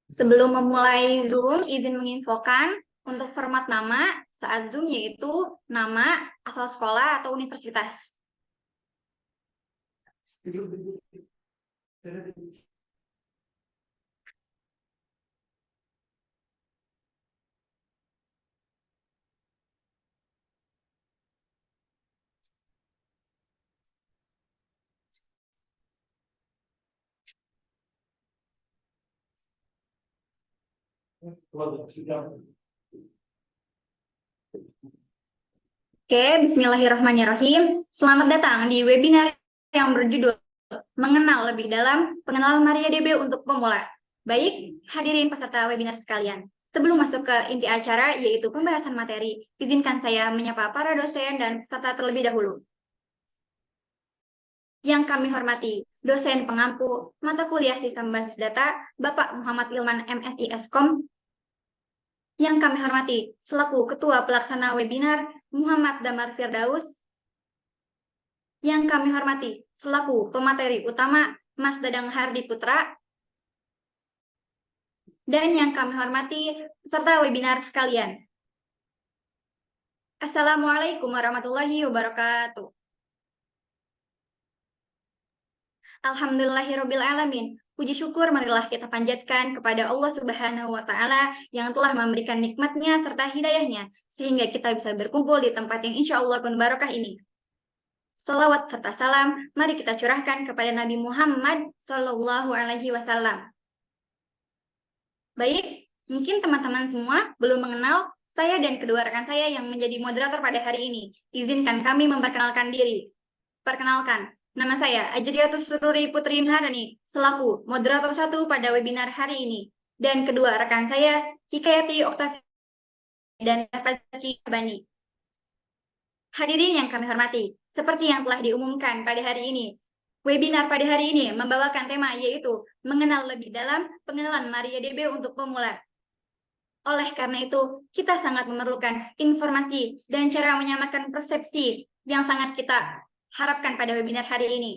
Sebelum memulai Zoom, izin menginfokan untuk format nama saat Zoom yaitu nama, asal sekolah, atau universitas. Oke, bismillahirrahmanirrahim. Selamat datang di webinar yang berjudul Mengenal Lebih Dalam Pengenalan MariaDB untuk Pemula. Baik, hadirin peserta webinar sekalian. Sebelum masuk ke inti acara, yaitu pembahasan materi, izinkan saya menyapa para dosen dan peserta terlebih dahulu. Yang kami hormati, dosen pengampu mata kuliah Sistem Basis Data, Bapak Muhammad Ilman MSI Eskom. Yang kami hormati, selaku Ketua Pelaksana Webinar, Muhammad Damar Firdaus. Yang kami hormati, selaku pemateri utama, Mas Dadang Hardi Putra. Dan yang kami hormati, peserta webinar sekalian. Assalamualaikum warahmatullahi wabarakatuh. Alhamdulillahirrabbilalamin. Puji syukur marilah kita panjatkan kepada Allah Subhanahu wa Ta'ala yang telah memberikan nikmatnya serta hidayahnya, sehingga kita bisa berkumpul di tempat yang insya Allah penuh barokah ini. Salawat serta salam, mari kita curahkan kepada Nabi Muhammad Sallallahu Alaihi Wasallam. Baik, mungkin teman-teman semua belum mengenal saya dan kedua rekan saya yang menjadi moderator pada hari ini. Izinkan kami memperkenalkan diri. Perkenalkan, nama saya Ajriatus Sururi Putri Maharani, selaku moderator 1 pada webinar hari ini. Dan kedua rekan saya, Hikayati Oktavia dan Fazki Bani. Hadirin yang kami hormati, seperti yang telah diumumkan pada hari ini, webinar pada hari ini membawakan tema yaitu mengenal lebih dalam pengenalan MariaDB untuk pemula. Oleh karena itu, kita sangat memerlukan informasi dan cara menyamakan persepsi yang sangat kita harapkan pada webinar hari ini.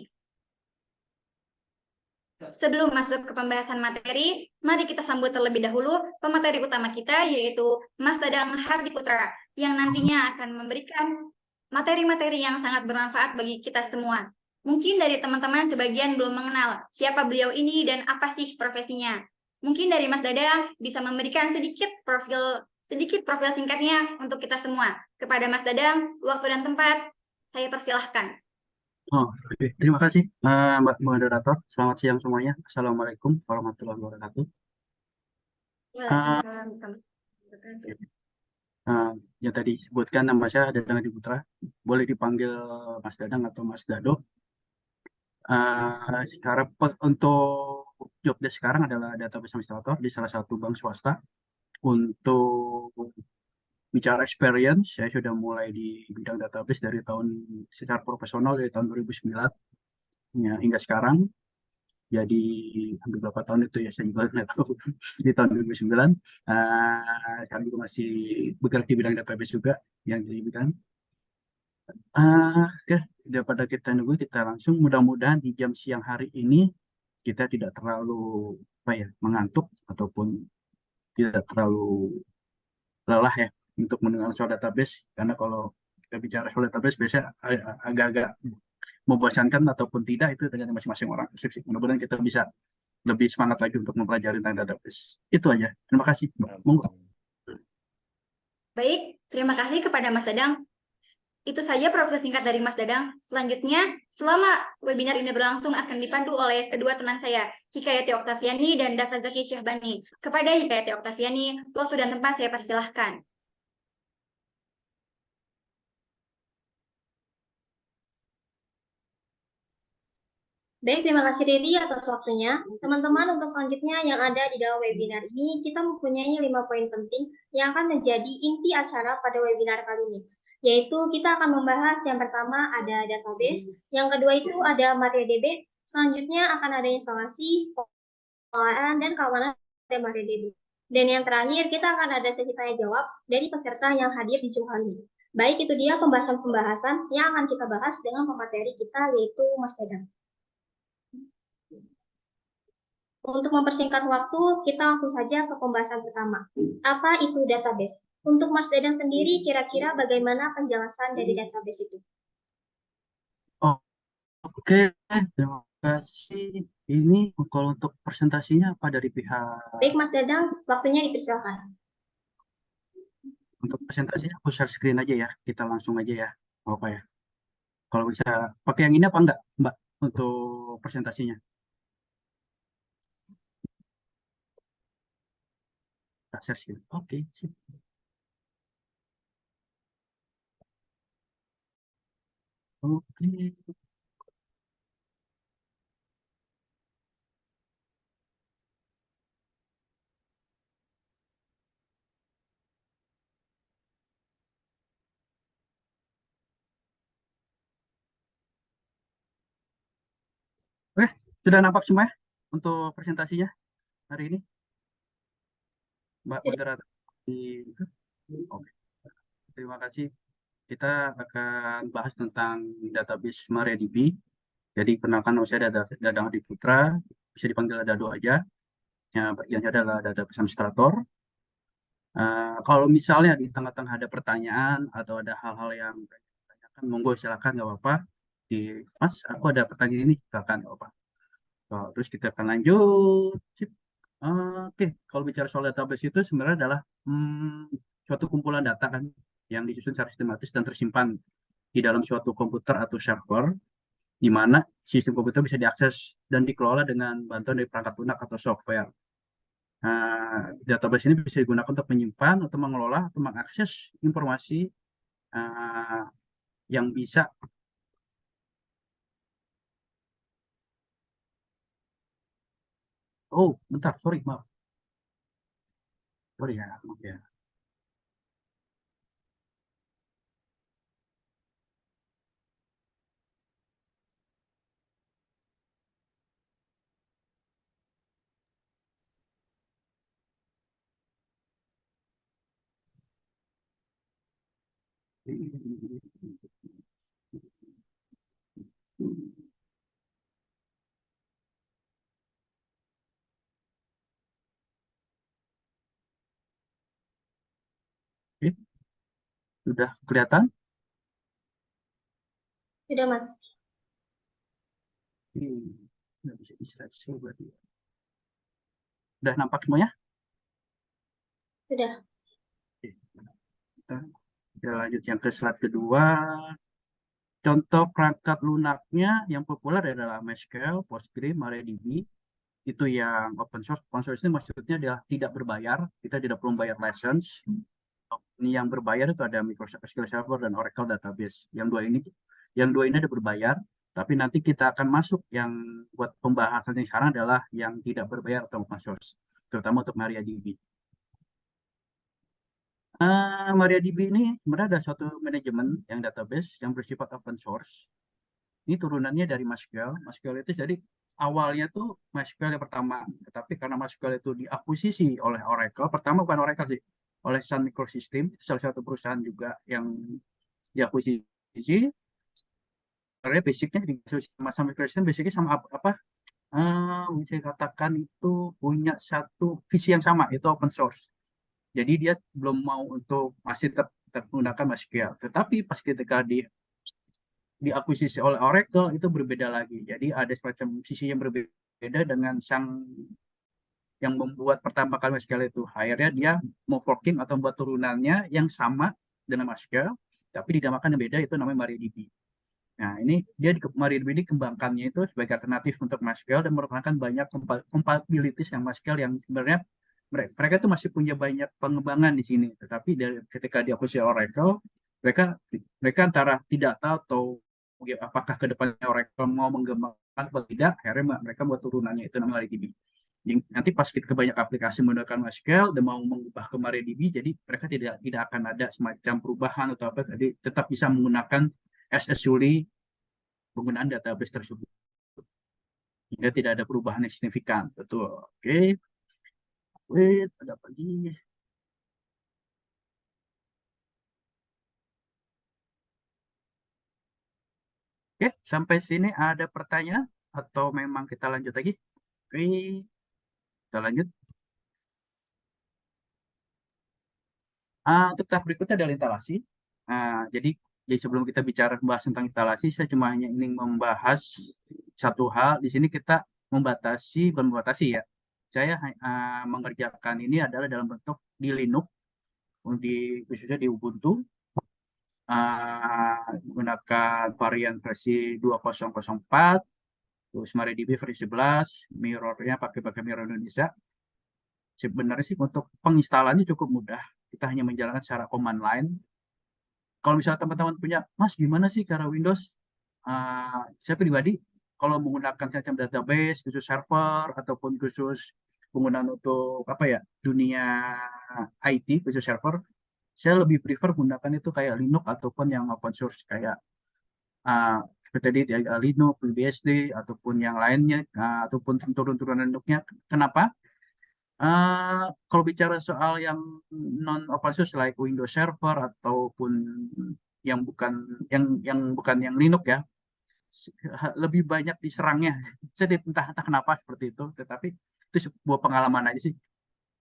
Sebelum masuk ke pembahasan materi, mari kita sambut terlebih dahulu pemateri utama kita, yaitu Mas Dadang Hardi Putra, yang nantinya akan memberikan materi-materi yang sangat bermanfaat bagi kita semua. Mungkin dari teman-teman sebagian belum mengenal siapa beliau ini dan apa sih profesinya. Mungkin dari Mas Dadang bisa memberikan sedikit profil singkatnya untuk kita semua. Kepada Mas Dadang, waktu dan tempat, saya persilahkan. Oke. Terima kasih Mbak Moderator. Selamat siang semuanya. Assalamualaikum warahmatullahi wabarakatuh. Waalaikumsalam warahmatullahi wabarakatuh. Yang tadi sebutkan nama saya Dadang Hadi Putra. Boleh dipanggil Mas Dadang atau Mas Dado. Sekarang untuk job desk sekarang adalah database administrator di salah satu bank swasta. Untuk bicara experience, saya sudah mulai di bidang database dari tahun secara profesional dari tahun 2009 ya, hingga sekarang. Jadi hampir berapa tahun itu ya, saya juga nggak tahu. Di tahun 2009 kami juga masih bergerak di bidang database juga yang di bidang. Oke, daripada kita nunggu, kita langsung, mudah-mudahan di jam siang hari ini kita tidak terlalu mengantuk ataupun tidak terlalu lelah ya untuk mendengar soal database, karena kalau kita bicara soal database biasanya agak-agak membosankan ataupun tidak, itu tergantung masing-masing orang. Mudah-mudahan kita bisa lebih semangat lagi untuk mempelajari tentang database. Itu aja. Terima kasih. Monggo. Baik, terima kasih kepada Mas Dadang. Itu saja profil singkat dari Mas Dadang. Selanjutnya, selama webinar ini berlangsung akan dipandu oleh kedua teman saya, Hikayati Oktaviani dan Dafazaki Syahbani. Kepada Hikayati Oktaviani, waktu dan tempat saya persilahkan. Baik, terima kasih Riri atas waktunya. Teman-teman, untuk selanjutnya yang ada di dalam webinar ini, kita mempunyai 5 poin penting yang akan menjadi inti acara pada webinar kali ini. Yaitu kita akan membahas yang pertama ada database, yang kedua itu ada MariaDB, selanjutnya akan ada instalasi, pengelolaan, dan keamanan dari MariaDB. Dan yang terakhir, kita akan ada sesi tanya jawab dari peserta yang hadir di Zoom kali ini. Baik, itu dia pembahasan-pembahasan yang akan kita bahas dengan pemateri kita, yaitu Mas Dadang. Untuk mempersingkat waktu, kita langsung saja ke pembahasan pertama. Apa itu database? Untuk Mas Dadang sendiri, kira-kira bagaimana penjelasan dari database itu? Oke, terima kasih. Ini kalau untuk presentasinya apa dari pihak Baik, Mas Dadang, waktunya dipersilakan. untuk presentasinya aku share screen aja ya. Kita langsung aja ya. Apa ya? Kalau bisa pakai yang ini apa enggak, Mbak, untuk presentasinya? Kita share screen. Oke, sip. Oke. Oke, sudah nampak semua ya untuk presentasinya hari ini, Mbak moderator? Oke, terima kasih. Kita akan bahas tentang database MariaDB. Jadi kenalkan nama saya Dadang Adi Putra, bisa dipanggil Dado aja. Ya, bagian saya adalah database administrator. Kalau misalnya di tengah-tengah ada pertanyaan atau ada hal-hal yang ditanyakan, monggo silakan, nggak apa-apa. Mas, aku ada pertanyaan ini, silakan, nggak apa-apa. Terus kita akan lanjut. Sip. Oke, kalau bicara soal database itu sebenarnya adalah suatu kumpulan data kan yang disusun secara sistematis dan tersimpan di dalam suatu komputer atau server, di mana sistem komputer bisa diakses dan dikelola dengan bantuan dari perangkat lunak atau software. Database ini bisa digunakan untuk menyimpan atau mengelola atau mengakses informasi uh, yang bisa. Oh, bentar, sorry, maaf. Sorry ya, maaf ya. Oke, sudah kelihatan? Sudah, Mas. Nggak bisa di-slide berarti. Udah nampak semuanya? Sudah. Oke. Kita lanjut yang ke slide kedua. Contoh perangkat lunaknya yang populer adalah MySQL, Postgre, MariaDB. Itu yang open source. Open source ini maksudnya adalah tidak berbayar. Kita tidak perlu bayar license. Ini yang berbayar itu ada Microsoft SQL Server dan Oracle Database. Yang dua ini ada berbayar. Tapi nanti kita akan masuk yang buat pembahasan yang sekarang adalah yang tidak berbayar atau open source, terutama untuk MariaDB. MariaDB ini sebenarnya ada suatu manajemen yang database yang bersifat open source. Ini turunannya dari MySQL. MySQL itu jadi awalnya tuh MySQL yang pertama, tetapi karena MySQL itu diakuisisi oleh Oracle, pertama bukan Oracle sih, oleh Sun Microsystem, salah satu perusahaan juga yang diakuisisi. Karena basicnya di Sun Microsystem basicnya sama apa? Bisa katakan itu punya satu visi yang sama, itu open source. Jadi dia belum mau untuk masih tetap menggunakan MySQL. Tetapi pas ketika diakuisisi oleh Oracle itu berbeda lagi. Jadi ada semacam sisi yang berbeda dengan sang yang membuat pertama kali MySQL itu. Akhirnya dia mau forking atau membuat turunannya yang sama dengan MySQL, tapi dinamakan yang beda, itu namanya MariaDB. Nah, ini dia di MariaDB dikembangkannya itu sebagai alternatif untuk MySQL dan merupakan banyak compatibilities yang MySQL yang sebenarnya mereka itu masih punya banyak pengembangan di sini. Tetapi ketika diakuisisi Oracle, mereka mereka antara tidak tahu atau apakah ke depannya Oracle mau mengembangkan atau tidak, akhirnya mereka buat turunannya itu namanya MariaDB. Nanti pas kita ke banyak aplikasi menggunakan MySQL dan mau mengubah ke MariaDB, jadi mereka tidak akan ada semacam perubahan atau apa, jadi tetap bisa menggunakan as usually penggunaan database tersebut. Hingga tidak ada perubahan yang signifikan. Betul. Oke. Wait, ada apa lagi? Oke, sampai sini ada pertanyaan atau memang kita lanjut lagi? Oke. Kita lanjut. Untuk tahap berikutnya adalah instalasi. Jadi sebelum kita bicara membahas tentang instalasi, saya cuma hanya ingin membahas satu hal. Di sini kita bukan membatasi ya. Saya mengerjakan ini adalah dalam bentuk di Linux, khususnya di Ubuntu, menggunakan varian versi 2004, terus MariaDB versi 11, mirrornya pakai Mirror Indonesia. Sebenarnya sih untuk penginstalannya cukup mudah. Kita hanya menjalankan secara command line. Kalau misalnya teman-teman punya, Mas gimana sih cara Windows? Saya pribadi, kalau menggunakan semacam database, khusus server, ataupun khusus penggunaan untuk dunia IT, khusus server, saya lebih prefer menggunakan itu kayak Linux ataupun yang open source kayak seperti tadi Linux, FreeBSD, ataupun yang lainnya, ataupun turun-turunan Linux-nya. Kenapa? Kalau bicara soal yang non open source like Windows Server ataupun yang bukan yang Linux ya, lebih banyak diserangnya. Saya entah kenapa seperti itu, tetapi itu sebuah pengalaman aja sih.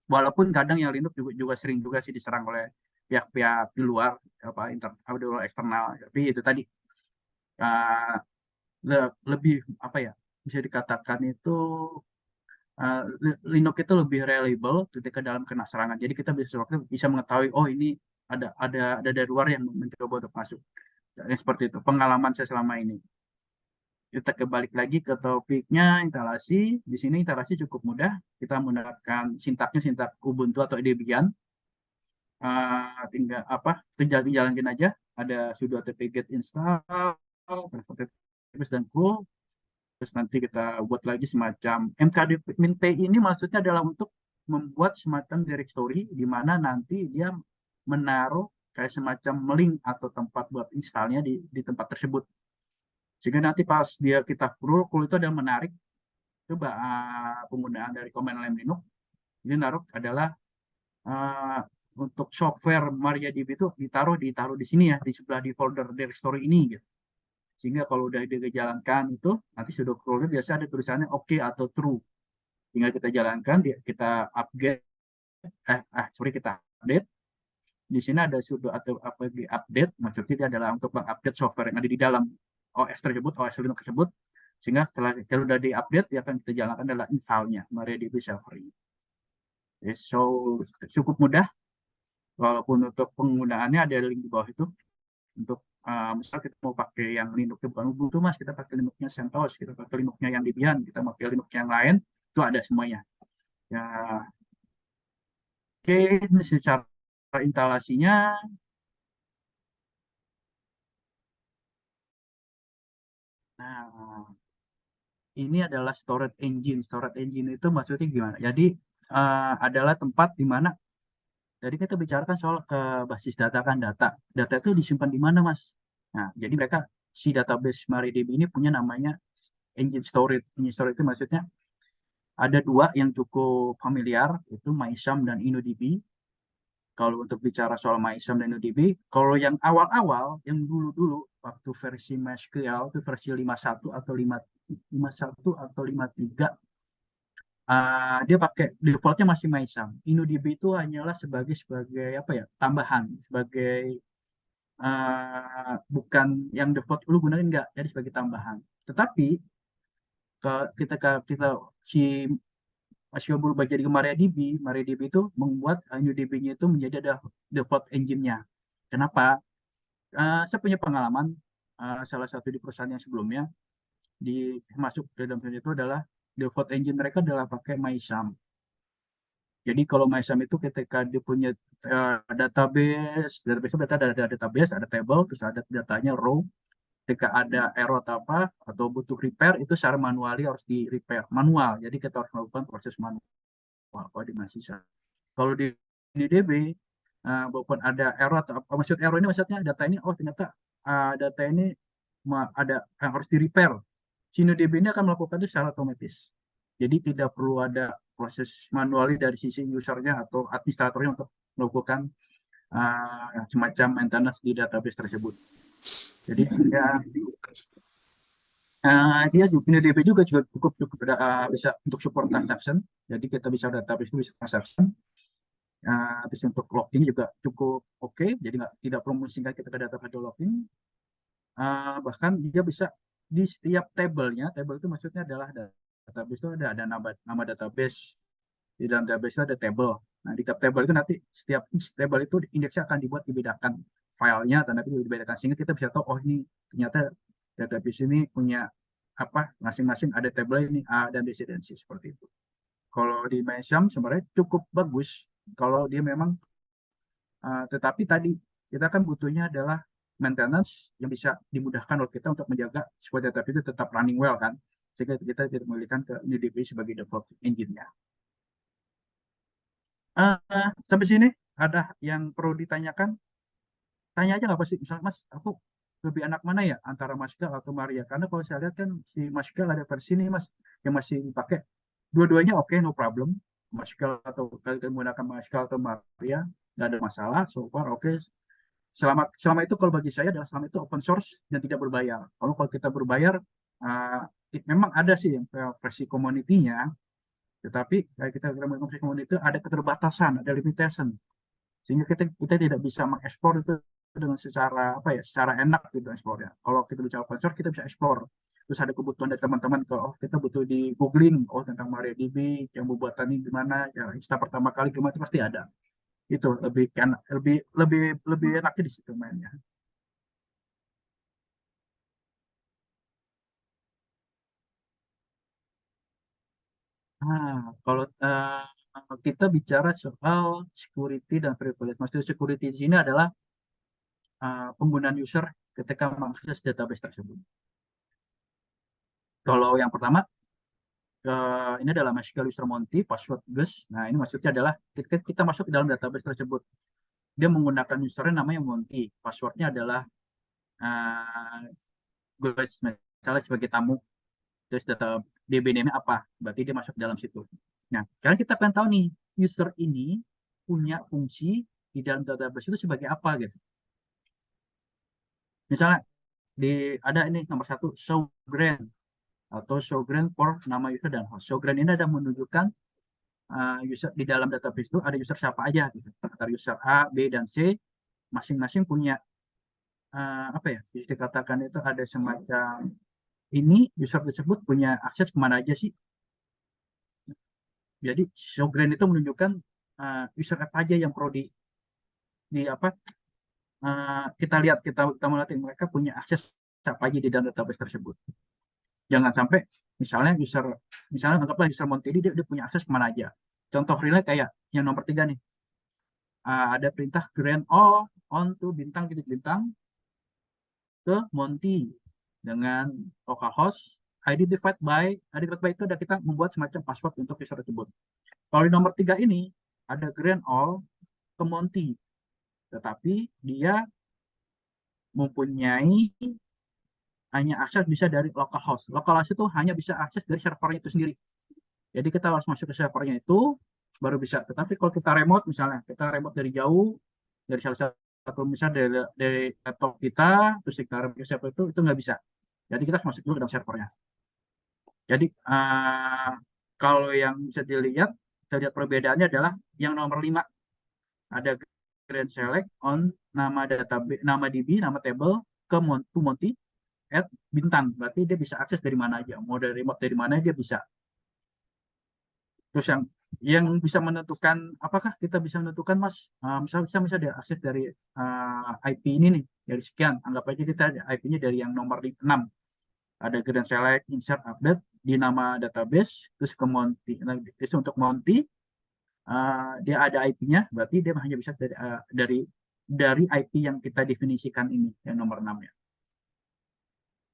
Walaupun kadang yang Linux juga sering juga sih diserang oleh pihak-pihak di luar di luar eksternal. Tapi itu tadi uh, lebih bisa dikatakan itu Linux itu lebih reliable ketika dalam kena serangan. Jadi kita bisa mengetahui, oh ini ada dari luar yang mencoba untuk masuk. Yang seperti itu pengalaman saya selama ini. Kita kembali lagi ke topiknya instalasi. Di sini instalasi cukup mudah. Kita menggunakan sintak Ubuntu atau Debian. Tinggal jalanin aja. Ada sudo apt-get install, dan cool. Terus nanti kita buat lagi semacam mkd-p ini maksudnya adalah untuk membuat semacam directory di mana nanti dia menaruh kayak semacam link atau tempat buat installnya di tempat tersebut. Sehingga nanti pas kita cool itu ada menarik. Coba penggunaan dari command line Linux. Ini naruh adalah untuk software MariaDB itu ditaruh di sini ya, di sebelah di folder directory ini gitu. Sehingga kalau udah dijalankan itu nanti sudo crawler biasa ada tulisannya oke atau true. Tinggal kita jalankan, kita update, kita update. Di sini ada sudo atau update, maksudnya dia adalah untuk mengupdate software yang ada di dalam OS tersebut, OS Linux tersebut. Sehingga setelah sudah diupdate, yang akan kita jalankan adalah installnya MariaDB server ini. So cukup mudah. Walaupun untuk penggunaannya ada link di bawah itu. Untuk misal kita mau pakai yang Linux bukan Ubuntu, Mas, kita pakai Linuxnya CentOS, kita pakai Linuxnya yang Debian, kita pakai Linux yang lain, itu ada semuanya. Ya, oke, ini secara instalasinya. Nah, ini adalah storage engine. Storage engine itu maksudnya gimana? Jadi adalah tempat di mana. Jadi kita bicarakan soal ke basis data kan data. Data itu disimpan di mana, Mas? Nah, jadi si database MariaDB ini punya namanya engine storage. Engine storage itu maksudnya ada dua yang cukup familiar, itu MySum dan InnoDB. Kalau untuk bicara soal MySum dan InnoDB, kalau yang awal-awal, yang dulu-dulu, waktu versi MySQL itu versi 51 atau 51 atau 53, dia pakai defaultnya masih MySum. InnoDB itu hanyalah sebagai tambahan, sebagai bukan yang default lu gunain enggak, jadi sebagai tambahan. Tetapi ketika kita masih berubah jadi ke MariaDB itu membuat InnoDB-nya itu menjadi ada default engine-nya. Kenapa? Saya punya pengalaman salah satu di perusahaan yang sebelumnya masuk ke dalam itu adalah default engine mereka adalah pakai MySum. Jadi kalau MySum itu ketika dia punya database berarti ada database, ada table, terus ada datanya row. Ketika ada error atau butuh repair, itu secara manuali harus di repair manual. Jadi kita harus melakukan proses manual. Kalau di DB, walaupun ada error maksud error ini maksudnya data ini ternyata data ini ada yang harus di repair. DB ini akan melakukan itu secara otomatis. Jadi tidak perlu ada proses manuali dari sisi usernya atau administratornya untuk melakukan semacam maintenance di database tersebut. Jadi Dia juga InnoDB juga cukup cukup bisa untuk support transaction. Jadi kita bisa database itu bisa transaction. Terus untuk login juga cukup oke. Jadi tidak perlu memusingkan kita ke database login. Bahkan dia bisa di setiap tabelnya, table itu maksudnya adalah database itu ada nama database. Di dalam database itu ada table. Nah, di table itu nanti setiap table itu indeksnya akan dibedakan filenya, tanda itu dibedakan sehingga kita bisa tahu, oh ini ternyata database ini punya apa, masing-masing ada table ini A dan residensi seperti itu. Kalau di Mesom sebenarnya cukup bagus kalau dia memang, tetapi tadi kita kan butuhnya adalah maintenance yang bisa dimudahkan oleh kita untuk menjaga supaya database itu tetap running well kan, sehingga kita tidak memilihkan ke InnoDB sebagai develop engine-nya. Sampai sini ada yang perlu ditanyakan? Tanya aja nggak pasti. Misalnya, Mas, aku lebih enak mana ya antara Maskell atau Maria? Karena kalau saya lihat kan si Maskell ada versi ini, Mas, yang masih dipakai. Dua-duanya oke, no problem. Maskell atau kalian menggunakan Maskell atau Maria, nggak ada masalah. So far oke. Selama itu kalau bagi saya adalah selama itu open source dan tidak berbayar. Kalau kita berbayar, uh, memang ada sih yang versi community-nya, tetapi kayak kita versi community itu ada keterbatasan, ada limitation, sehingga kita tidak bisa mengekspor itu dengan secara apa ya, secara enak gitu ekspornya. Kalau kita bicara open source kita bisa ekspor, terus ada kebutuhan dari teman-teman, kalau kita butuh di googling tentang MariaDB yang pembuatan ini gimana ya, install pertama kali gimana, itu pasti ada. Itu lebih kan lebih enaknya di situ mainnya. Kalau kita bicara soal security dan privilege, maksud security di sini adalah penggunaan user ketika mengakses database tersebut. Kalau yang pertama, ini adalah MySQL user Monty, password guest. Nah, ini maksudnya adalah kita masuk ke dalam database tersebut. Dia menggunakan usernya namanya Monty. Passwordnya adalah guest, misalnya sebagai tamu. Terus data DB name-nya apa? Berarti dia masuk dalam situ. Nah, sekarang kita pengen tahu nih, user ini punya fungsi di dalam database itu sebagai apa gitu. Misalnya ada ini nomor 1, show grant atau show grant for nama user dan host. Show grant ini ada menunjukkan user di dalam database itu ada user siapa aja gitu. Antara user A, B, dan C masing-masing punya apa ya? Bisa dikatakan itu ada semacam ini user tersebut punya akses kemana aja sih. Jadi show grant itu menunjukkan user apa aja yang perlu di apa, kita lihat, kita melihat mereka punya akses apa aja di dalam database tersebut. Jangan sampai misalnya anggaplah user Monty dia punya akses kemana aja. Contoh realnya kayak yang nomor 3 nih. Ada perintah grant all on to bintang titik bintang ke Monty dengan localhost identified by itu ada kita membuat semacam password untuk user tersebut. Kalau di nomor 3 ini ada grant all ke Monty, tetapi dia mempunyai hanya akses bisa dari localhost. Localhost itu hanya bisa akses dari servernya itu sendiri. Jadi kita harus masuk ke servernya itu baru bisa. Tetapi kalau kita remote, misalnya kita remote dari jauh, dari salah satu misalnya dari laptop kita, terus kita remote ke server itu nggak bisa. Jadi kita harus masuk dulu ke dalam servernya. Jadi kalau yang bisa dilihat, kita lihat perbedaannya adalah yang nomor 5 ada grant select on nama database, nama DB, nama table ke Monty add bintang. Berarti dia bisa akses dari mana aja, mau dari remote dari mana dia bisa. Terus yang bisa menentukan apakah kita bisa menentukan, Mas, misalnya dia akses dari IP ini nih, dari sekian, anggap aja kita IP-nya dari yang nomor 6, ada grant select insert update di nama database, terus ke Monty. Nah, itu untuk Monty dia ada IP-nya, berarti dia hanya bisa dari IP yang kita definisikan ini, yang nomor 6 ya.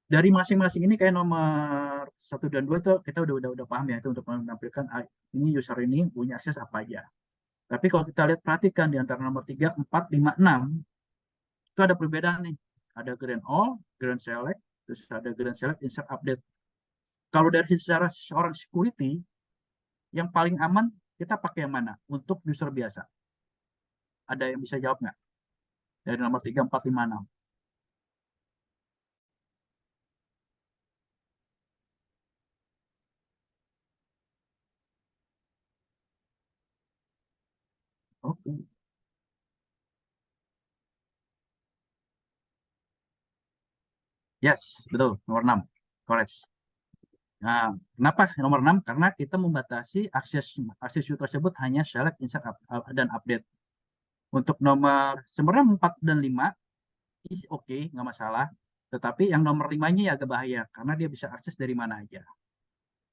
Dari masing-masing ini kayak nomor 1 dan 2 itu kita udah paham ya, itu untuk menampilkan ini user ini punya akses apa aja. Tapi kalau kita lihat, perhatikan di antara nomor 3, 4, 5, 6 itu ada perbedaan nih. Ada grant all, grant select, terus ada grant select insert update. Kalau dari secara seorang security, yang paling aman kita pakai yang mana untuk user biasa? Ada yang bisa jawab nggak? Dari nomor 3, 4, 5, 6. Yes, betul. Nomor 6. Correct. Nah, kenapa nomor 6? Karena kita membatasi akses view tersebut hanya select, insert, dan update. Untuk nomor sebenarnya 4 dan 5 is oke, nggak masalah. Tetapi yang nomor 5-nya ya agak bahaya karena dia bisa akses dari mana aja.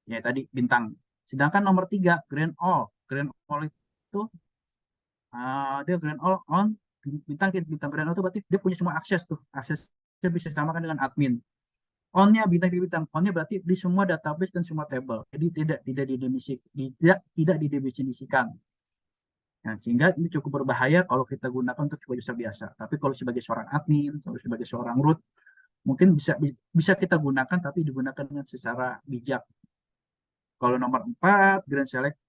Ya tadi bintang. Sedangkan nomor 3 Grand All. Grand All itu dia Grand All on bintang Grand All itu berarti dia punya semua akses tuh. Aksesnya bisa disamakan dengan admin. On-nya bintang on-nya berarti di semua database dan semua table. Jadi tidak didefinisikan. Nah, sehingga ini cukup berbahaya kalau kita gunakan untuk sebagai user biasa. Tapi kalau sebagai seorang admin, kalau sebagai seorang root, mungkin bisa kita gunakan, tapi digunakan dengan secara bijak. Kalau nomor 4, Grand Select,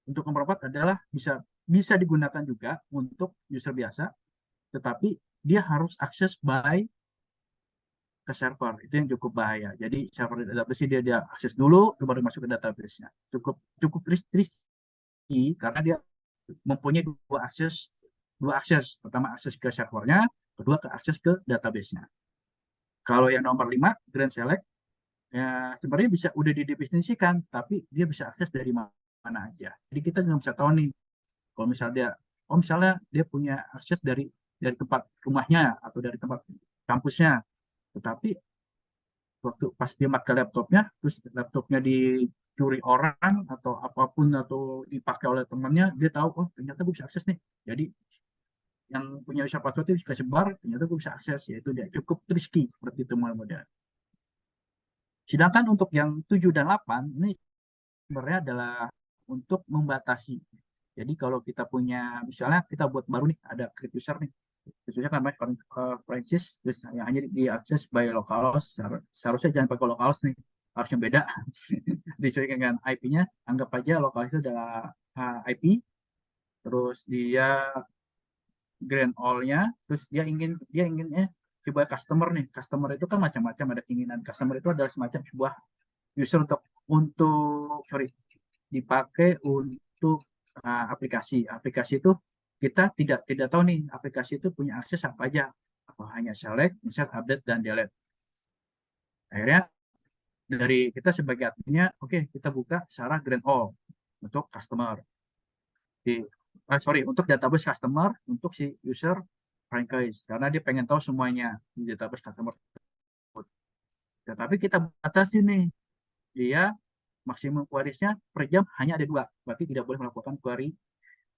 untuk nomor 4 adalah bisa digunakan juga untuk user biasa, tetapi dia harus akses by ke server. Itu yang cukup bahaya. Jadi server database dia akses dulu, baru masuk ke database-nya. Cukup risky karena dia mempunyai dua akses. Pertama akses ke servernya, kedua ke akses ke database-nya. Kalau yang nomor 5, Grand Select, ya sebenarnya bisa udah didefinisikan, tapi dia bisa akses dari mana aja. Jadi kita nggak bisa tahu nih, kalau misalnya dia punya akses dari tempat rumahnya atau dari tempat kampusnya, tetapi waktu pas dia pakai laptopnya, terus laptopnya dicuri orang atau apapun atau dipakai oleh temannya, dia tahu, oh ternyata gue bisa akses nih. Jadi yang punya user password itu bisa sebar, ternyata gue bisa akses, yaitu dia cukup risky seperti itu model. Sedangkan untuk yang 7 dan 8 ini sebenarnya adalah untuk membatasi. Jadi kalau kita punya, misalnya kita buat baru nih, ada create user nih, khususnya namanya Francis, terus yang hanya diakses by localhost, seharusnya jangan pakai localhost nih, harusnya beda. Disesuaikan dengan IP-nya, anggap aja localhost itu adalah IP, terus dia grand all-nya, terus dia ingin coba customer nih. Customer itu kan macam-macam, ada keinginan. Customer itu adalah semacam sebuah user untuk dipakai untuk aplikasi. Aplikasi itu kita tidak tahu nih aplikasi itu punya akses apa aja. Apa hanya select, insert, update, dan delete. Akhirnya dari kita sebagai adminnya, oke, kita buka secara grand all untuk customer. Untuk database customer untuk si user franchise karena dia pengen tahu semuanya di database customer tersebut. Tetapi kita batasi nih, dia maksimum queries-nya per jam hanya ada 2, berarti tidak boleh melakukan query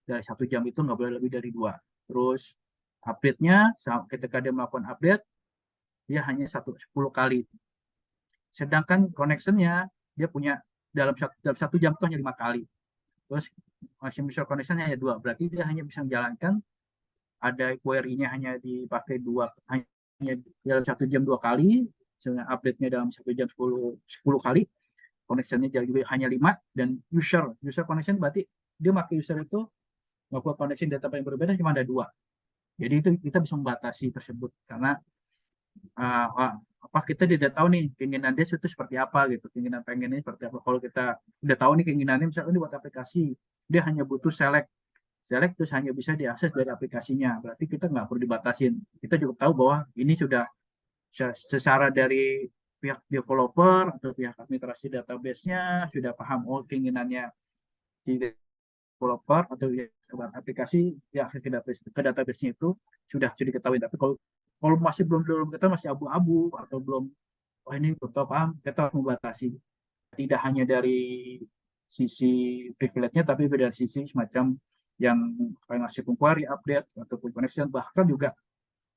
dari 1 jam itu, nggak boleh lebih dari 2. Terus update-nya ketika dia melakukan update dia hanya 10 kali. Sedangkan connection-nya dia punya dalam 1 jam itu hanya 5 kali. Terus maximum user connection hanya 2, berarti dia hanya bisa menjalankan ada query-nya hanya dipakai hanya dalam 1 jam 2 kali, update-nya dalam 1 jam 10 kali, connection-nya juga hanya 5, dan user connection berarti dia pakai user itu melakukan connection data yang berbeda cuma ada 2. Jadi itu kita bisa membatasi tersebut karena kita tidak tahu nih keinginan dia itu seperti apa gitu, keinginan pengennya seperti apa. Kalau kita udah tahu nih keinginannya, misalnya ini buat aplikasi, dia hanya butuh select terus hanya bisa diakses dari aplikasinya, berarti kita nggak perlu dibatasin. Kita cukup tahu bahwa ini sudah secara dari pihak developer atau pihak administrasi database-nya sudah paham keinginannya si developer atau aplikasi diakses ke database-nya itu sudah diketahui. Tapi kalau masih belum kita masih abu-abu atau belum, ini belum paham, kita harus membatasi. Tidak hanya dari sisi privilege-nya, tapi juga dari sisi semacam yang masih query, update, ataupun connection, bahkan juga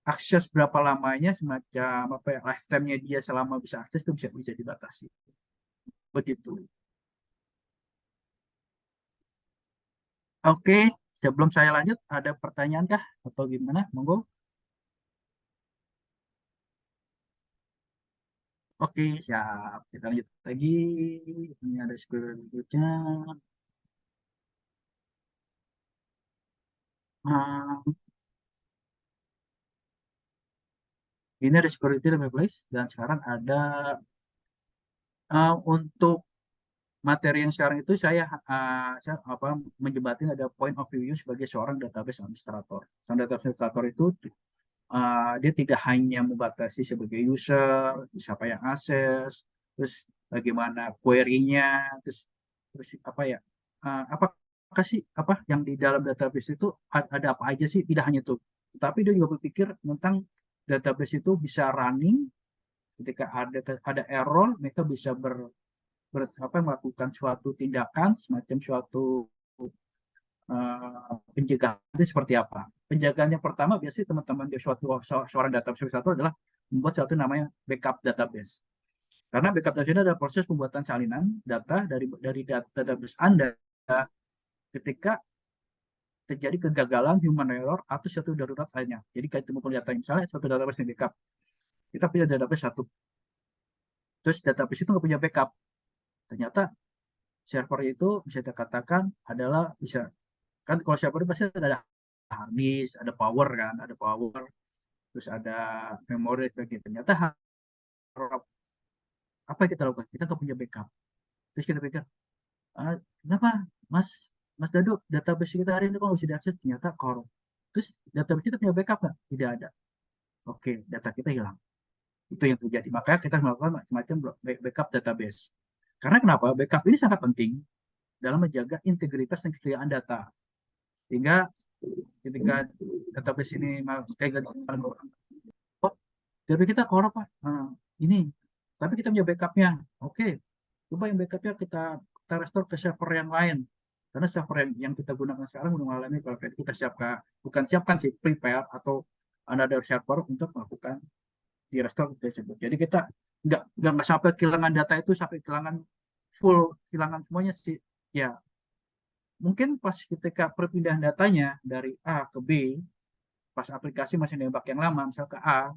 akses berapa lamanya, semacam lifetime-nya dia selama bisa akses itu bisa dibatasi. Begitu. Oke, sebelum saya lanjut, ada pertanyaan kah atau gimana? Monggo. Oke, siap. Kita lanjut lagi. Ini ada scroll berikutnya. Ini ada security database, dan sekarang ada untuk materi yang sekarang itu saya menjebatin ada point of view sebagai seorang database administrator. Seorang database administrator itu dia tidak hanya membatasi sebagai user, siapa yang akses, terus bagaimana query-nya, terus apa ya, apakah sih apa yang di dalam database itu ada apa aja sih, tidak hanya itu, tapi dia juga berpikir tentang database itu bisa running ketika ada error, mereka bisa melakukan suatu tindakan semacam suatu pencegahan itu seperti apa. Penjagaan yang pertama biasanya teman-teman di seorang database administrator adalah membuat suatu namanya backup database. Karena backup database adalah proses pembuatan salinan data dari database Anda ketika terjadi kegagalan, human error, atau suatu darurat lainnya. Jadi kayak itu data, misalnya suatu database yang backup, kita punya database satu, terus database itu nggak punya backup, ternyata server itu bisa dikatakan adalah bisa, kan kalau server pasti ada hard disk, ada power kan, ada power, terus ada memori gitu. Ternyata apa yang kita lakukan? Kita nggak punya backup. Terus kita pikir, kenapa Mas Mas Dado, database kita hari ini kok bisa diakses? Ternyata korup. Terus database kita punya backup nggak? Tidak ada. Oke, data kita hilang. Itu yang terjadi. Makanya kita melakukan semacam backup database. Karena kenapa? Backup ini sangat penting dalam menjaga integritas dan kesetiaan data. Sehingga ketika database ini database kita korup, Pak. Ini. Tapi kita punya backupnya. Oke. Coba yang backupnya kita restore ke server yang lain. Karena server yang kita gunakan sekarang udah mengalami kalau kita siapkan sih, prepare atau another server untuk melakukan di restore tersebut. Jadi kita nggak sampai kehilangan data itu sampai kehilangan semuanya sih. Ya, mungkin pas ketika perpindahan datanya dari A ke B, pas aplikasi masih nembak yang lama, misal ke A,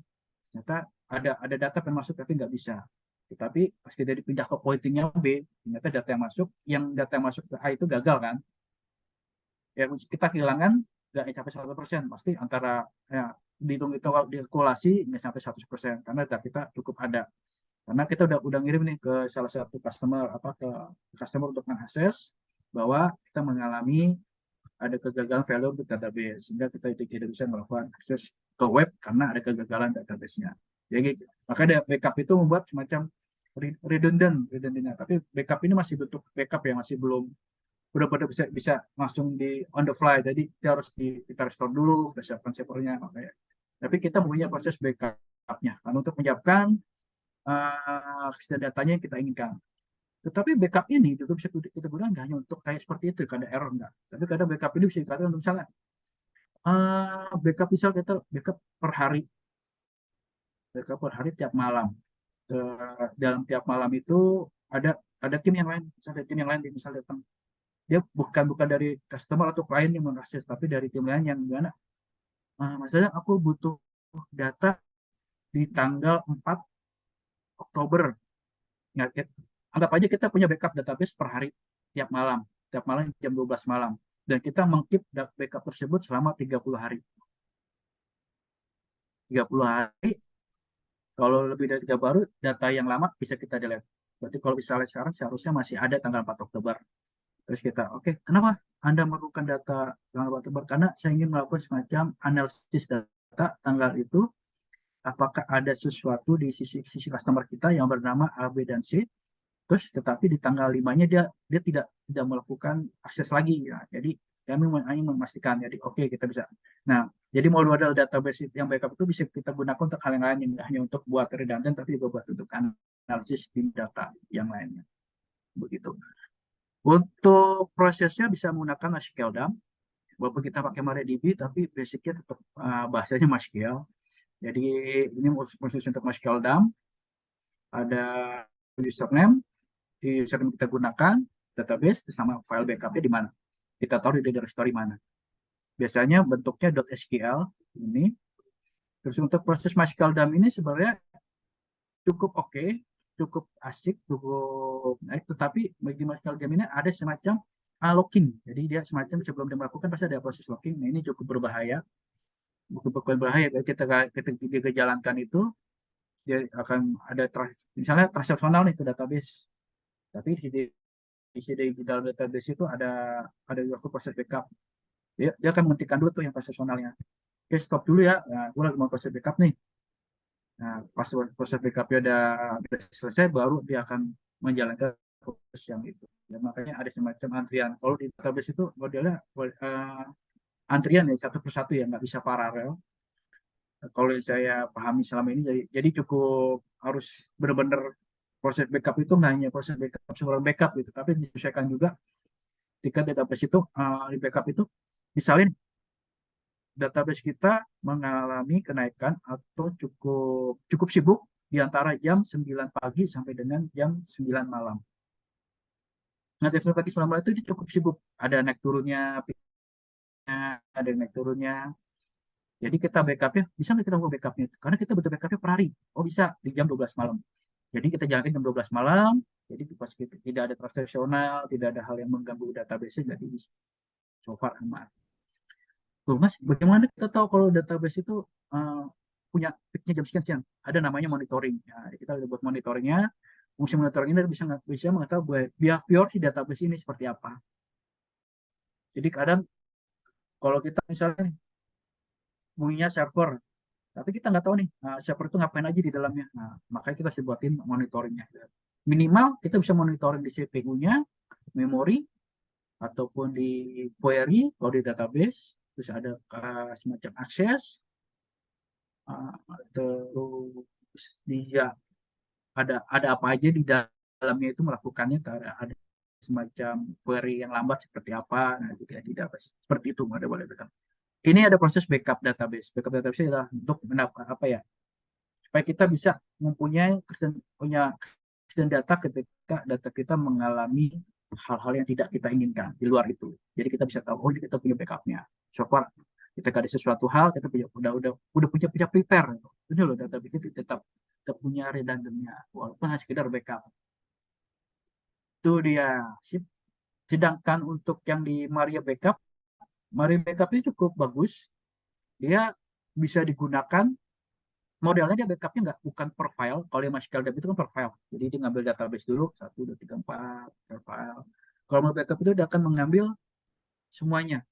ternyata ada data yang masuk tapi nggak bisa. Tetapi pas kita dipindah ke pointingnya B, ternyata data yang masuk ke A itu gagal kan. Ya kita kehilangan nggak sampai 100%, pasti antara ya, dihitung itu dikalkulasi nggak sampai 100% karena data kita cukup ada. Karena kita udah ngirim nih ke salah satu customer untuk mengakses bahwa kita mengalami ada kegagalan failure di database, sehingga kita tidak bisa melakukan akses ke web karena ada kegagalan database-nya. Jadi maka ada backup itu membuat semacam redundant, tapi backup ini masih bentuk backup yang masih belum benar-benar bisa langsung di on the fly. Jadi kita harus kita restore dulu, kita siapkan servernya. Tapi kita punya proses backup-nya karena untuk menyiapkan datanya yang kita inginkan. Tetapi backup ini juga bisa kita gunakan nggak hanya untuk kayak seperti itu, kada error enggak. Tapi kadang backup ini bisa dikatakan misalnya backup kita backup per hari, tiap malam. Dalam tiap malam itu ada tim yang lain, misalnya datang. Dia bukan dari customer atau klien yang mengakses, tapi dari tim lain yang gimana? Maksudnya aku butuh data di tanggal 4 Oktober. Ya, anggap aja kita punya backup database per hari, tiap malam jam 12 malam. Dan kita mengkeep backup tersebut selama 30 hari. 30 hari, kalau lebih dari 3 baru, data yang lama bisa kita delete. Berarti kalau misalnya sekarang seharusnya masih ada tanggal 4 Oktober. Terus kita, oke, kenapa Anda melakukan data tanggal 4 Oktober? Karena saya ingin melakukan semacam analisis data tanggal itu, apakah ada sesuatu di sisi customer kita yang bernama A, B, dan C, terus tetapi di tanggal 5-nya dia tidak melakukan akses lagi ya. Jadi kami ingin memastikan, jadi oke, kita bisa. Nah, jadi model database yang backup itu bisa kita gunakan untuk hal yang lain, yang hanya untuk buat redundant, tapi juga buat untuk analisis di data yang lainnya. Begitu. Untuk prosesnya bisa menggunakan MySQL DAM. Walaupun kita pakai MariaDB, tapi basicnya tetap bahasanya MySQL. Jadi ini proses untuk MySQL DAM. Ada username, di username kita gunakan database, sama file backupnya di mana. Kita tahu di directory mana. Biasanya bentuknya .sql ini. Terus untuk proses MySQL DAM ini sebenarnya cukup oke, cukup asik, cukup menarik. Tetapi bagi MySQL DAM ini ada semacam locking. Jadi dia semacam sebelum dia melakukan pasti ada proses locking. Nah, ini cukup berbahaya. Ketika dia jalankan itu, dia akan ada misalnya transaksional nih ke database. Tapi di dalam database itu ada waktu proses backup. Dia akan menghentikan dulu tuh yang transaksionalnya. Oke, stop dulu ya. Nah, gue lagi mau proses backup nih. Nah, pas proses backupnya udah selesai, baru dia akan menjalankan proses yang itu. Ya, makanya ada semacam antrian. Kalau di database itu modelnya antrian ya, satu persatu ya, nggak bisa paralel. Kalau yang saya pahami selama ini, jadi cukup harus benar-benar proses backup itu nggak hanya proses backup seorang backup gitu, tapi disesuaikan juga ketika database itu di backup itu, misalnya database kita mengalami kenaikan atau cukup cukup sibuk di antara jam 9 pagi sampai dengan jam 9 malam. Nah, jam 9 pagi 9 malam itu dia cukup sibuk. Ada naik turunnya, ada naik turunnya. Jadi kita backupnya, bisa nggak kita mau backupnya? Karena kita butuh backupnya per hari. Oh bisa, di jam 12 malam. Jadi kita jalankan jam 12 malam, jadi pas kita, tidak ada transaksional, tidak ada hal yang mengganggu database, jadi so far aman. Tuh, Mas, bagaimana kita tahu kalau database itu uh, punya peaknya jam sekian-sekian? Ada namanya monitoring. Nah, kita udah buat monitoringnya. Fungsi monitoring ini bisa mengetahui behavior si database ini seperti apa. Jadi kadang kalau kita misalnya punya server, tapi kita nggak tahu nih server itu ngapain aja di dalamnya. Nah, makanya kita harus buatin monitoringnya. Minimal kita bisa monitoring di CPU-nya, memori, ataupun di query kalau di database. Terus ada semacam akses, terus dia ada apa aja di dalamnya itu melakukannya, ada semacam query yang lambat seperti apa. Nah, juga tidak seperti itu ada boleh backup. Ini ada proses backup database. Backup database adalah untuk apa ya, supaya kita bisa mempunyai punya data ketika data kita mengalami hal-hal yang tidak kita inginkan di luar itu. Jadi kita bisa tahu, oh ini kita punya backupnya. So far, ketika ada sesuatu hal, kita udah punya prepare. Ini loh database itu tetap punya redundannya, walaupun hanya sekedar backup. Itu dia. Sedangkan untuk yang di Maria Backup ini cukup bagus. Dia bisa digunakan, modelnya dia backupnya bukan per file. Kalau yang MySQL itu kan per file. Jadi dia ngambil database dulu, 1, 2, 3, 4 per file. Kalau mau backup itu dia akan mengambil semuanya,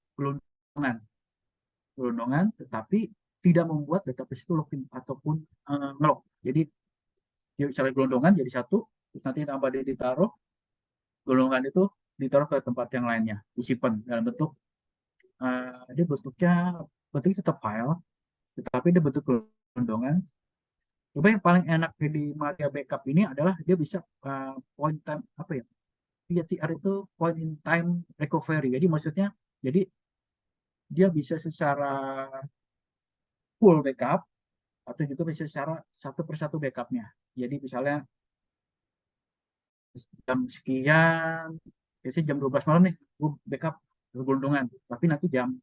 gelondongan, tetapi tidak membuat database itu login ataupun ngelog. Jadi misalnya gelondongan jadi satu, terus nanti tambah dia ditaruh, gelondongan itu ditaruh ke tempat yang lainnya, disimpan dalam bentuk dia bentuknya tetap file, tetapi dia bentuk gelondongan. Coba yang paling enak di Maria Backup ini adalah dia bisa point time apa ya? PTR itu point in time recovery. Jadi maksudnya, jadi dia bisa secara full backup atau juga bisa secara satu persatu backupnya. Jadi misalnya jam sekian, biasanya jam 12 malam nih, gue backup gelondongan. Tapi nanti jam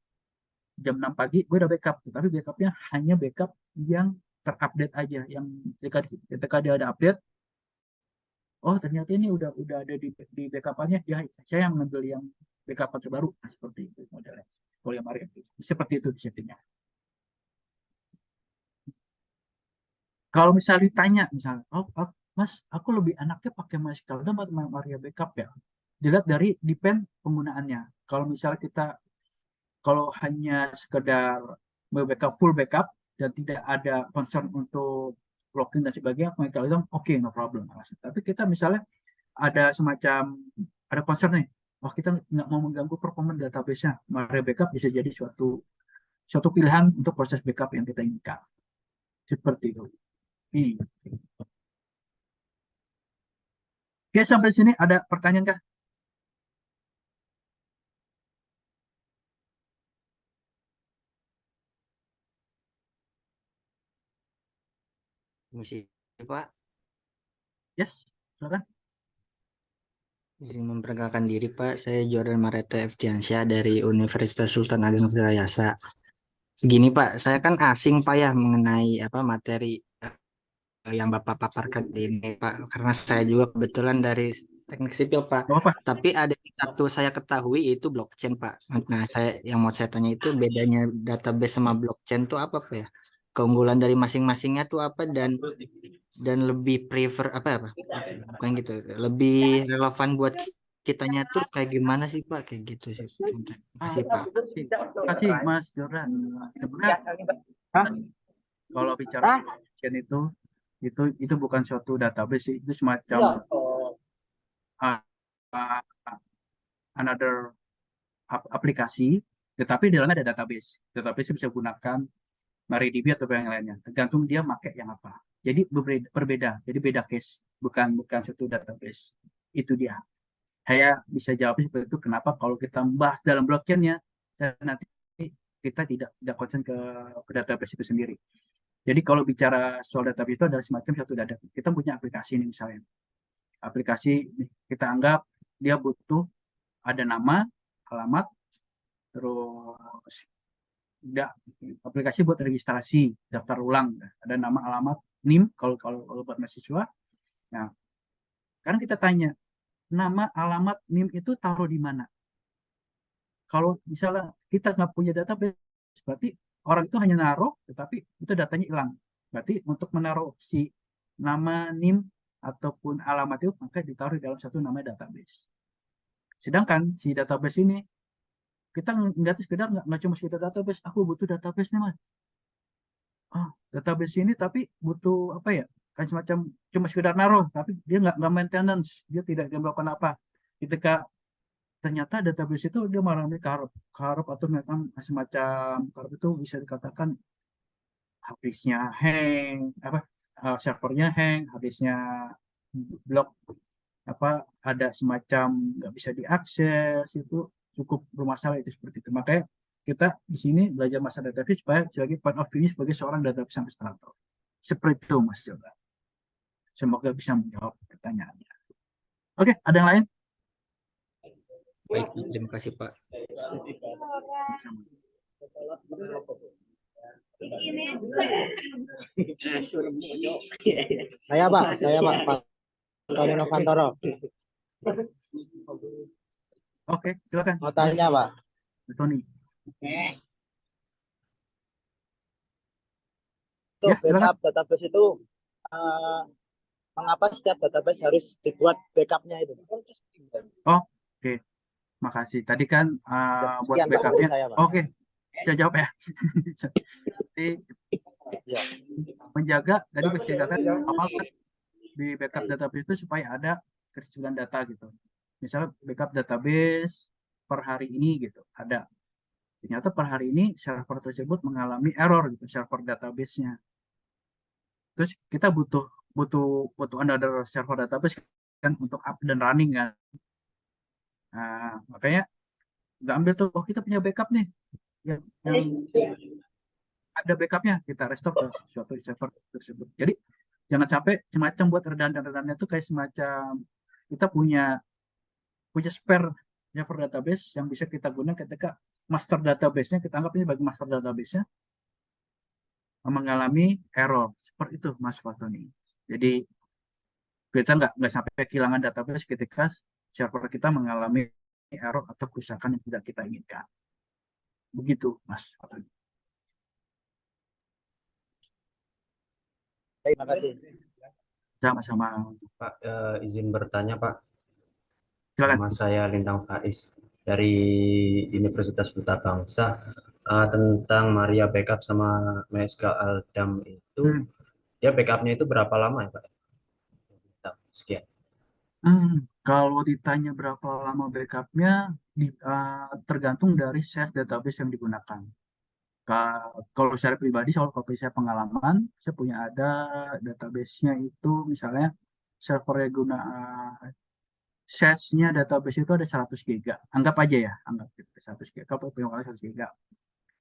6 pagi gue udah backup, tapi backupnya hanya backup yang terupdate aja, yang ketika dia ada update, oh ternyata ini udah ada di backupannya, ya saya yang ngambil yang backup terbaru. Nah, seperti itu modelnya. Kalau yang Maria seperti itu settingnya. Kalau misalnya ditanya, misalnya, Mas, aku lebih enaknya pakai MySQL dan Maria Backup ya. Dilihat dari depend penggunaannya. Kalau misalnya kalau hanya sekedar backup full backup dan tidak ada concern untuk login dan sebagainya, MySQL itu oke, no problem. Tapi kita misalnya ada concern nih, kita nggak mau mengganggu performa database-nya, Maria Backup bisa jadi suatu pilihan untuk proses backup yang kita inginkan. Seperti itu. Oke, sampai sini ada pertanyaan kah? Misi, Pak. Yes, silakan. Izin memperkenalkan diri, Pak. Saya Jordan Mareta Eftiansyah dari Universitas Sultan Ageng Sriwijaya. Segini, Pak, saya kan asing, Pak, ya mengenai materi yang Bapak paparkan ini, Pak. Karena saya juga kebetulan dari teknik sipil, Pak. Apa? Tapi ada satu saya ketahui yaitu blockchain, Pak. Nah, yang mau saya tanya itu bedanya database sama blockchain itu apa, Pak ya? Keunggulan dari masing-masingnya tuh apa, dan lebih prefer apa bukan gitu, lebih relevan buat kitanya tuh kayak gimana sih Pak? Kayak gitu sih. Terima kasih Pak. Kasih Mas Jordan. Sebenarnya kalau bicara blockchain itu bukan suatu database sih, itu semacam uh, uh, another aplikasi, tetapi di dalamnya ada database. Database bisa gunakan MariaDB atau yang lainnya, tergantung dia pakai yang apa. Jadi berbeda, jadi beda case, bukan suatu database. Itu dia. Saya bisa jawab seperti itu. Kenapa kalau kita membahas dalam blockchain-nya, nanti kita tidak concern ke database itu sendiri. Jadi kalau bicara soal database itu adalah semacam satu database. Kita punya aplikasi ini misalnya. Aplikasi kita anggap dia butuh ada nama, alamat, terus aplikasi buat registrasi, daftar ulang, ada nama, alamat, NIM kalau buat mahasiswa. Nah, sekarang kita tanya, nama, alamat, NIM itu taruh di mana? Kalau misalnya kita nggak punya database, berarti orang itu hanya naruh, tetapi itu datanya hilang. Berarti untuk menaruh si nama, NIM, ataupun alamat itu, maka ditaruh dalam satu nama database. Sedangkan si database ini, kita nggak sekedar nggak cuma sekedar database, aku butuh database nih Mas. Database ini tapi butuh apa ya? Kan semacam cuma sekedar naruh, tapi dia nggak maintenance, dia tidak melakukan apa. Ketika ternyata database itu dia mengalami karup atau semacam karup itu bisa dikatakan habisnya hang, servernya hang, habisnya blok ada semacam nggak bisa diakses, itu cukup bermasalah itu seperti itu. Makanya kita di sini belajar masalah database supaya sebagai point of view sebagai seorang database administrator. Seperti itu Mas Yoga. Semoga bisa menjawab pertanyaannya. Oke, ada yang lain? Baik, terima kasih Pak. Saya Pak Tony Novantoro. Oke, silakan. Mau tanya Pak. Tony. Ya, backup database itu mengapa setiap database harus dibuat backupnya itu? Oke, makasih. Tadi kan buat backupnya. Oke, saya jawab ya. Jadi menjaga tadi bisa dikatakan awal kan di backup database itu supaya ada ketersediaan data gitu. Misalnya backup database per hari ini gitu ada. Ternyata per hari ini server tersebut mengalami error gitu, server database-nya. Terus kita butuh another server database kan untuk up dan running kan. Nah, makanya nggak ambil tuh, kita punya backup nih yang ada backupnya, kita restore ke suatu server tersebut. Jadi jangan sampai semacam buat redundant itu kayak semacam kita punya spare server database yang bisa kita gunakan ketika master database-nya, kita anggap ini bagi master database-nya mengalami error. Seperti itu Mas Fatoni. Jadi kita nggak sampai kehilangan database ketika server kita mengalami error atau kerusakan yang tidak kita inginkan. Begitu Mas Fatoni. Terima kasih. Sama-sama. Pak, izin bertanya Pak. Silakan. Nama saya Lintang Faiz dari Universitas Pelita Bangsa. Tentang Maria backup sama MySQL Dump itu, ya backupnya itu berapa lama ya Pak? Sekian. Kalau ditanya berapa lama backupnya, tergantung dari size database yang digunakan. Kalau secara pribadi, kalau saya pengalaman, saya punya ada database-nya itu misalnya server yang size-nya database itu ada 100 GB. Anggap aja ya, anggap 100 GB. Kalau punya 100 GB.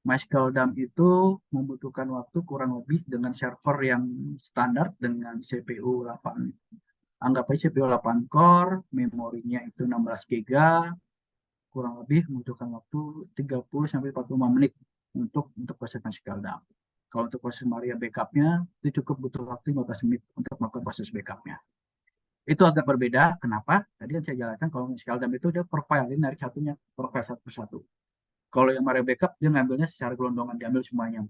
MySQL Dump itu membutuhkan waktu kurang lebih dengan server yang standar dengan CPU 8. Anggap aja CPU 8 core, memorinya itu 16 GB, kurang lebih membutuhkan waktu 30-45 menit untuk proses MySQL Dump. Kalau untuk proses Maria backup-nya, itu cukup butuh waktu 15 menit untuk melakukan proses backup-nya. Itu agak berbeda. Kenapa? Tadi yang saya jelaskan, kalau MySQL Dump itu dia profile, ini dari satunya, profile satu persatu. Kalau yang Maria backup, dia ngambilnya secara gelondongan, diambil semuanya.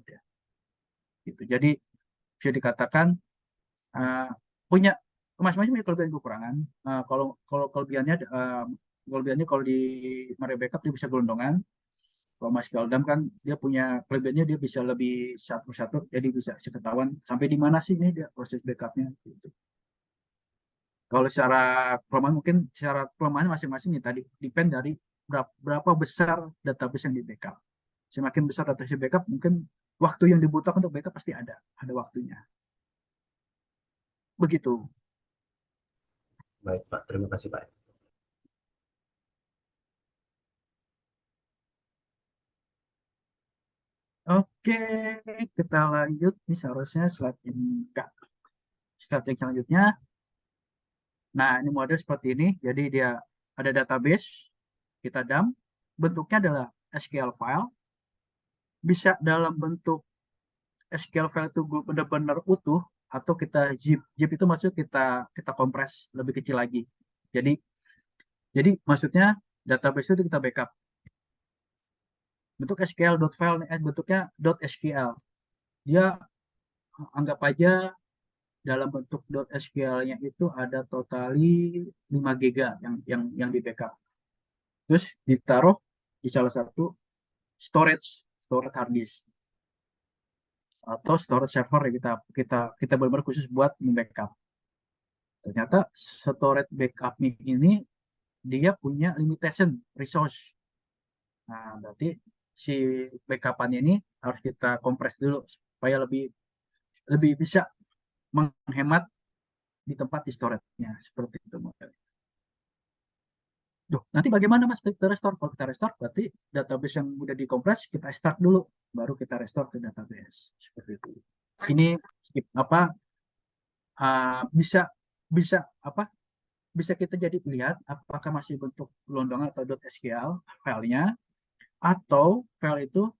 Gitu. Jadi, bisa dikatakan punya masing-masing punya kelebihan dan kekurangan. Kalau kelebihannya kelebihannya kalau di Maria Backup dia bisa gelondongan. Kalau MySQL DAM kan dia punya kelebihannya, dia bisa lebih satu-satu, jadi bisa ketahuan sampai di mana sih ini dia proses backupnya gitu. Kalau secara kelemahan, mungkin secara kelemahan masing-masing ya tadi depend dari berapa besar database yang di backup. Semakin besar database backup, mungkin waktu yang dibutuhkan untuk backup pasti ada waktunya. Begitu. Baik, Pak. Terima kasih, Pak. Oke, kita lanjut. Ini seharusnya slide yang enggak. Slide yang selanjutnya. Nah, ini model seperti ini. Jadi dia ada database, kita dump. Bentuknya adalah SQL file. Bisa dalam bentuk SQL file itu benar-benar utuh, atau kita zip. Zip itu maksudnya kita kompres lebih kecil lagi. Jadi maksudnya database itu kita backup. Bentuk SQL.file, bentuknya .SQL. Dia anggap aja dalam bentuk .SQL-nya itu ada totali 5 GB yang di backup. Terus ditaruh di salah satu storage hard disk atau storage server yang kita benar-benar khusus buat membackup. Ternyata storage backup ini dia punya limitation resource. Nah, berarti si backup-annya ini harus kita kompres dulu supaya lebih bisa menghemat di tempat di storage-nya, seperti itu modelnya. Duh, nanti bagaimana Mas kita restore? Kalau kita restore berarti database yang udah dikompres kita start dulu, baru kita restore ke database, seperti itu. Ini bisa kita jadi lihat apakah masih bentuk gelondongan atau .SQL filenya, atau file itu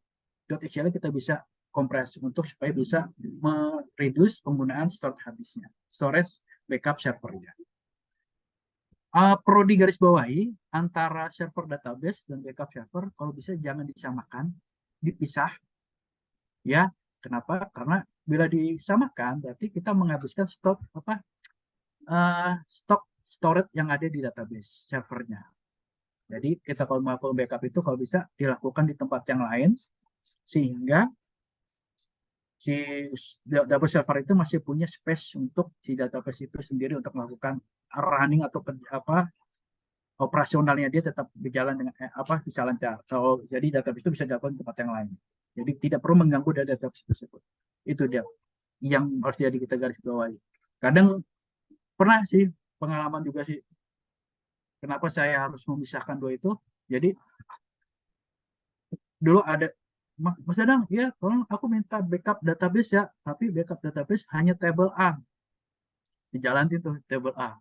.SQL kita bisa kompres untuk supaya bisa mereduce penggunaan storage habisnya, storage backup servernya. Perlu digarisbawahi antara server database dan backup server kalau bisa jangan disamakan, dipisah. Ya, kenapa? Karena bila disamakan berarti kita menghabiskan stok storage yang ada di database servernya. Jadi kita kalau melakukan backup itu kalau bisa dilakukan di tempat yang lain sehingga si database server itu masih punya space untuk si database itu sendiri untuk melakukan running atau operasionalnya dia tetap berjalan dengan bisa lancar. Jadi database itu bisa dilakukan di tempat yang lain. Jadi tidak perlu mengganggu dari database tersebut. Itu dia yang harus jadi kita garis bawahi. Kadang pernah sih pengalaman juga sih. Kenapa saya harus memisahkan dua itu? Jadi dulu ada Mas Dadang, ya tolong aku minta backup database ya, tapi backup database hanya table A. Di jalan itu table A.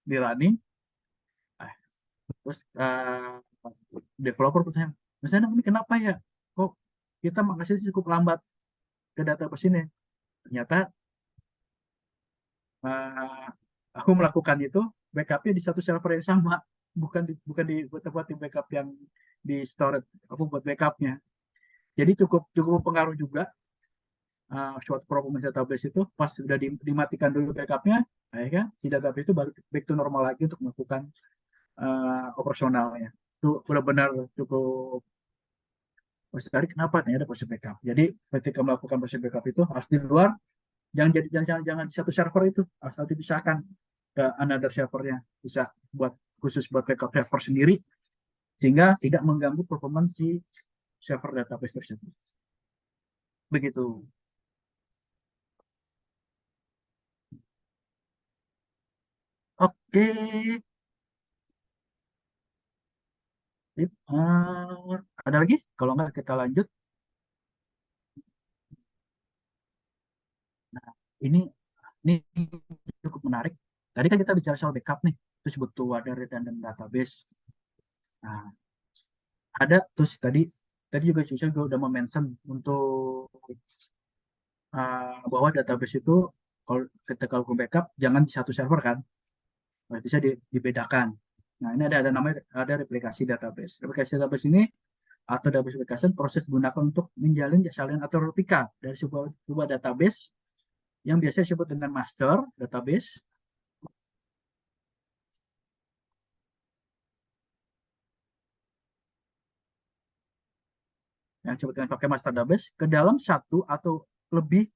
Di running, terus developer bertanya, Mas Dadang ini kenapa ya? Kok kita makasih cukup lambat ke database ini? Ternyata aku melakukan itu backupnya di satu server yang sama, bukan di tempat di backup yang di storage. Aku buat backupnya. Jadi cukup pengaruh juga suatu performance database itu pas sudah dimatikan dulu backupnya, akhirnya si database itu balik back to normal lagi untuk melakukan operasionalnya. Itu benar-benar cukup dari kenapa ada proses backup. Jadi ketika melakukan proses backup itu harus di luar, jangan di satu server itu, harus dipisahkan ke another servernya, bisa khusus buat backup server sendiri sehingga tidak mengganggu performance si server database tersebut. Begitu. Oke. Ada lagi? Kalau enggak kita lanjut. Nah, ini cukup menarik. Tadi kan kita bicara soal backup nih, terus butuh ada redundant database. Nah, ada terus tadi juga juga udah mention untuk bahwa database itu kalau backup jangan di satu server kan, bisa dibedakan. Nah, ini ada replikasi database. Replikasi database ini atau database replication proses digunakan untuk menjalin salinan atau replika dari sebuah database yang biasa disebut dengan master database yang disebut dengan pakai master database ke dalam satu atau lebih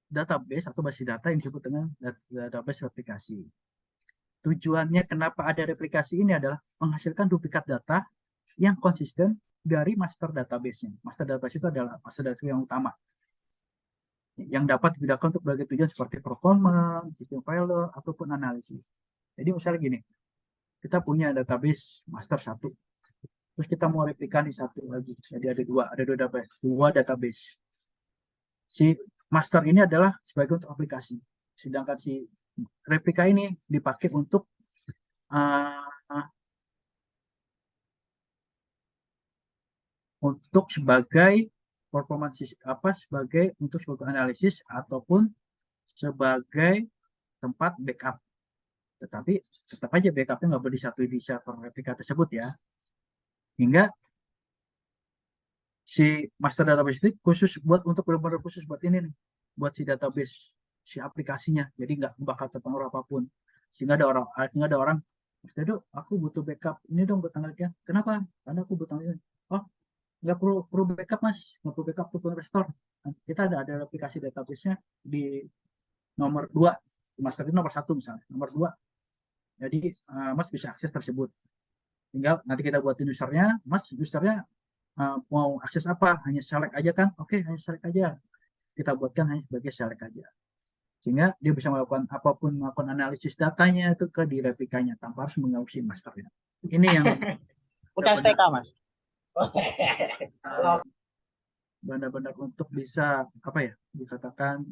database atau basis data yang disebut dengan database replikasi. Tujuannya kenapa ada replikasi ini adalah menghasilkan duplikat data yang konsisten dari master database-nya. Master database itu adalah master database yang utama, yang dapat digunakan untuk berbagai tujuan seperti performance, system failure, ataupun analisis. Jadi misalnya gini, kita punya database master 1, terus kita mau replikan di satu lagi. Jadi ada dua database. Si master ini adalah sebagai untuk aplikasi, sedangkan si replika ini dipakai untuk sebagai performance sebagai analisis ataupun sebagai tempat backup. Tetapi tetap aja backupnya nggak boleh disatu di server replika tersebut ya. Hingga si master database itu khusus benar-benar khusus buat ini nih, buat si database, si aplikasinya. Jadi nggak bakal terpengaruh apapun. Sehingga ada orang, Mas Dedo, aku butuh backup ini dong buat tanggalnya. Kenapa? Karena aku butuh ini. Oh, nggak perlu backup Mas, nggak perlu backup tuh restore. Nah, kita ada aplikasi database-nya di nomor 2, master itu nomor 1 misalnya, nomor 2. Jadi Mas bisa akses tersebut. Tinggal nanti kita buatin usernya, Mas usernya mau akses apa, hanya select aja kan? Oke, hanya select aja. Kita buatkan hanya sebagai select aja. Sehingga dia bisa melakukan apapun, melakukan analisis datanya itu ke di replikanya tanpa harus mengawasi masternya. Ini yang Bukan TK, Mas. benar-benar untuk bisa dikatakan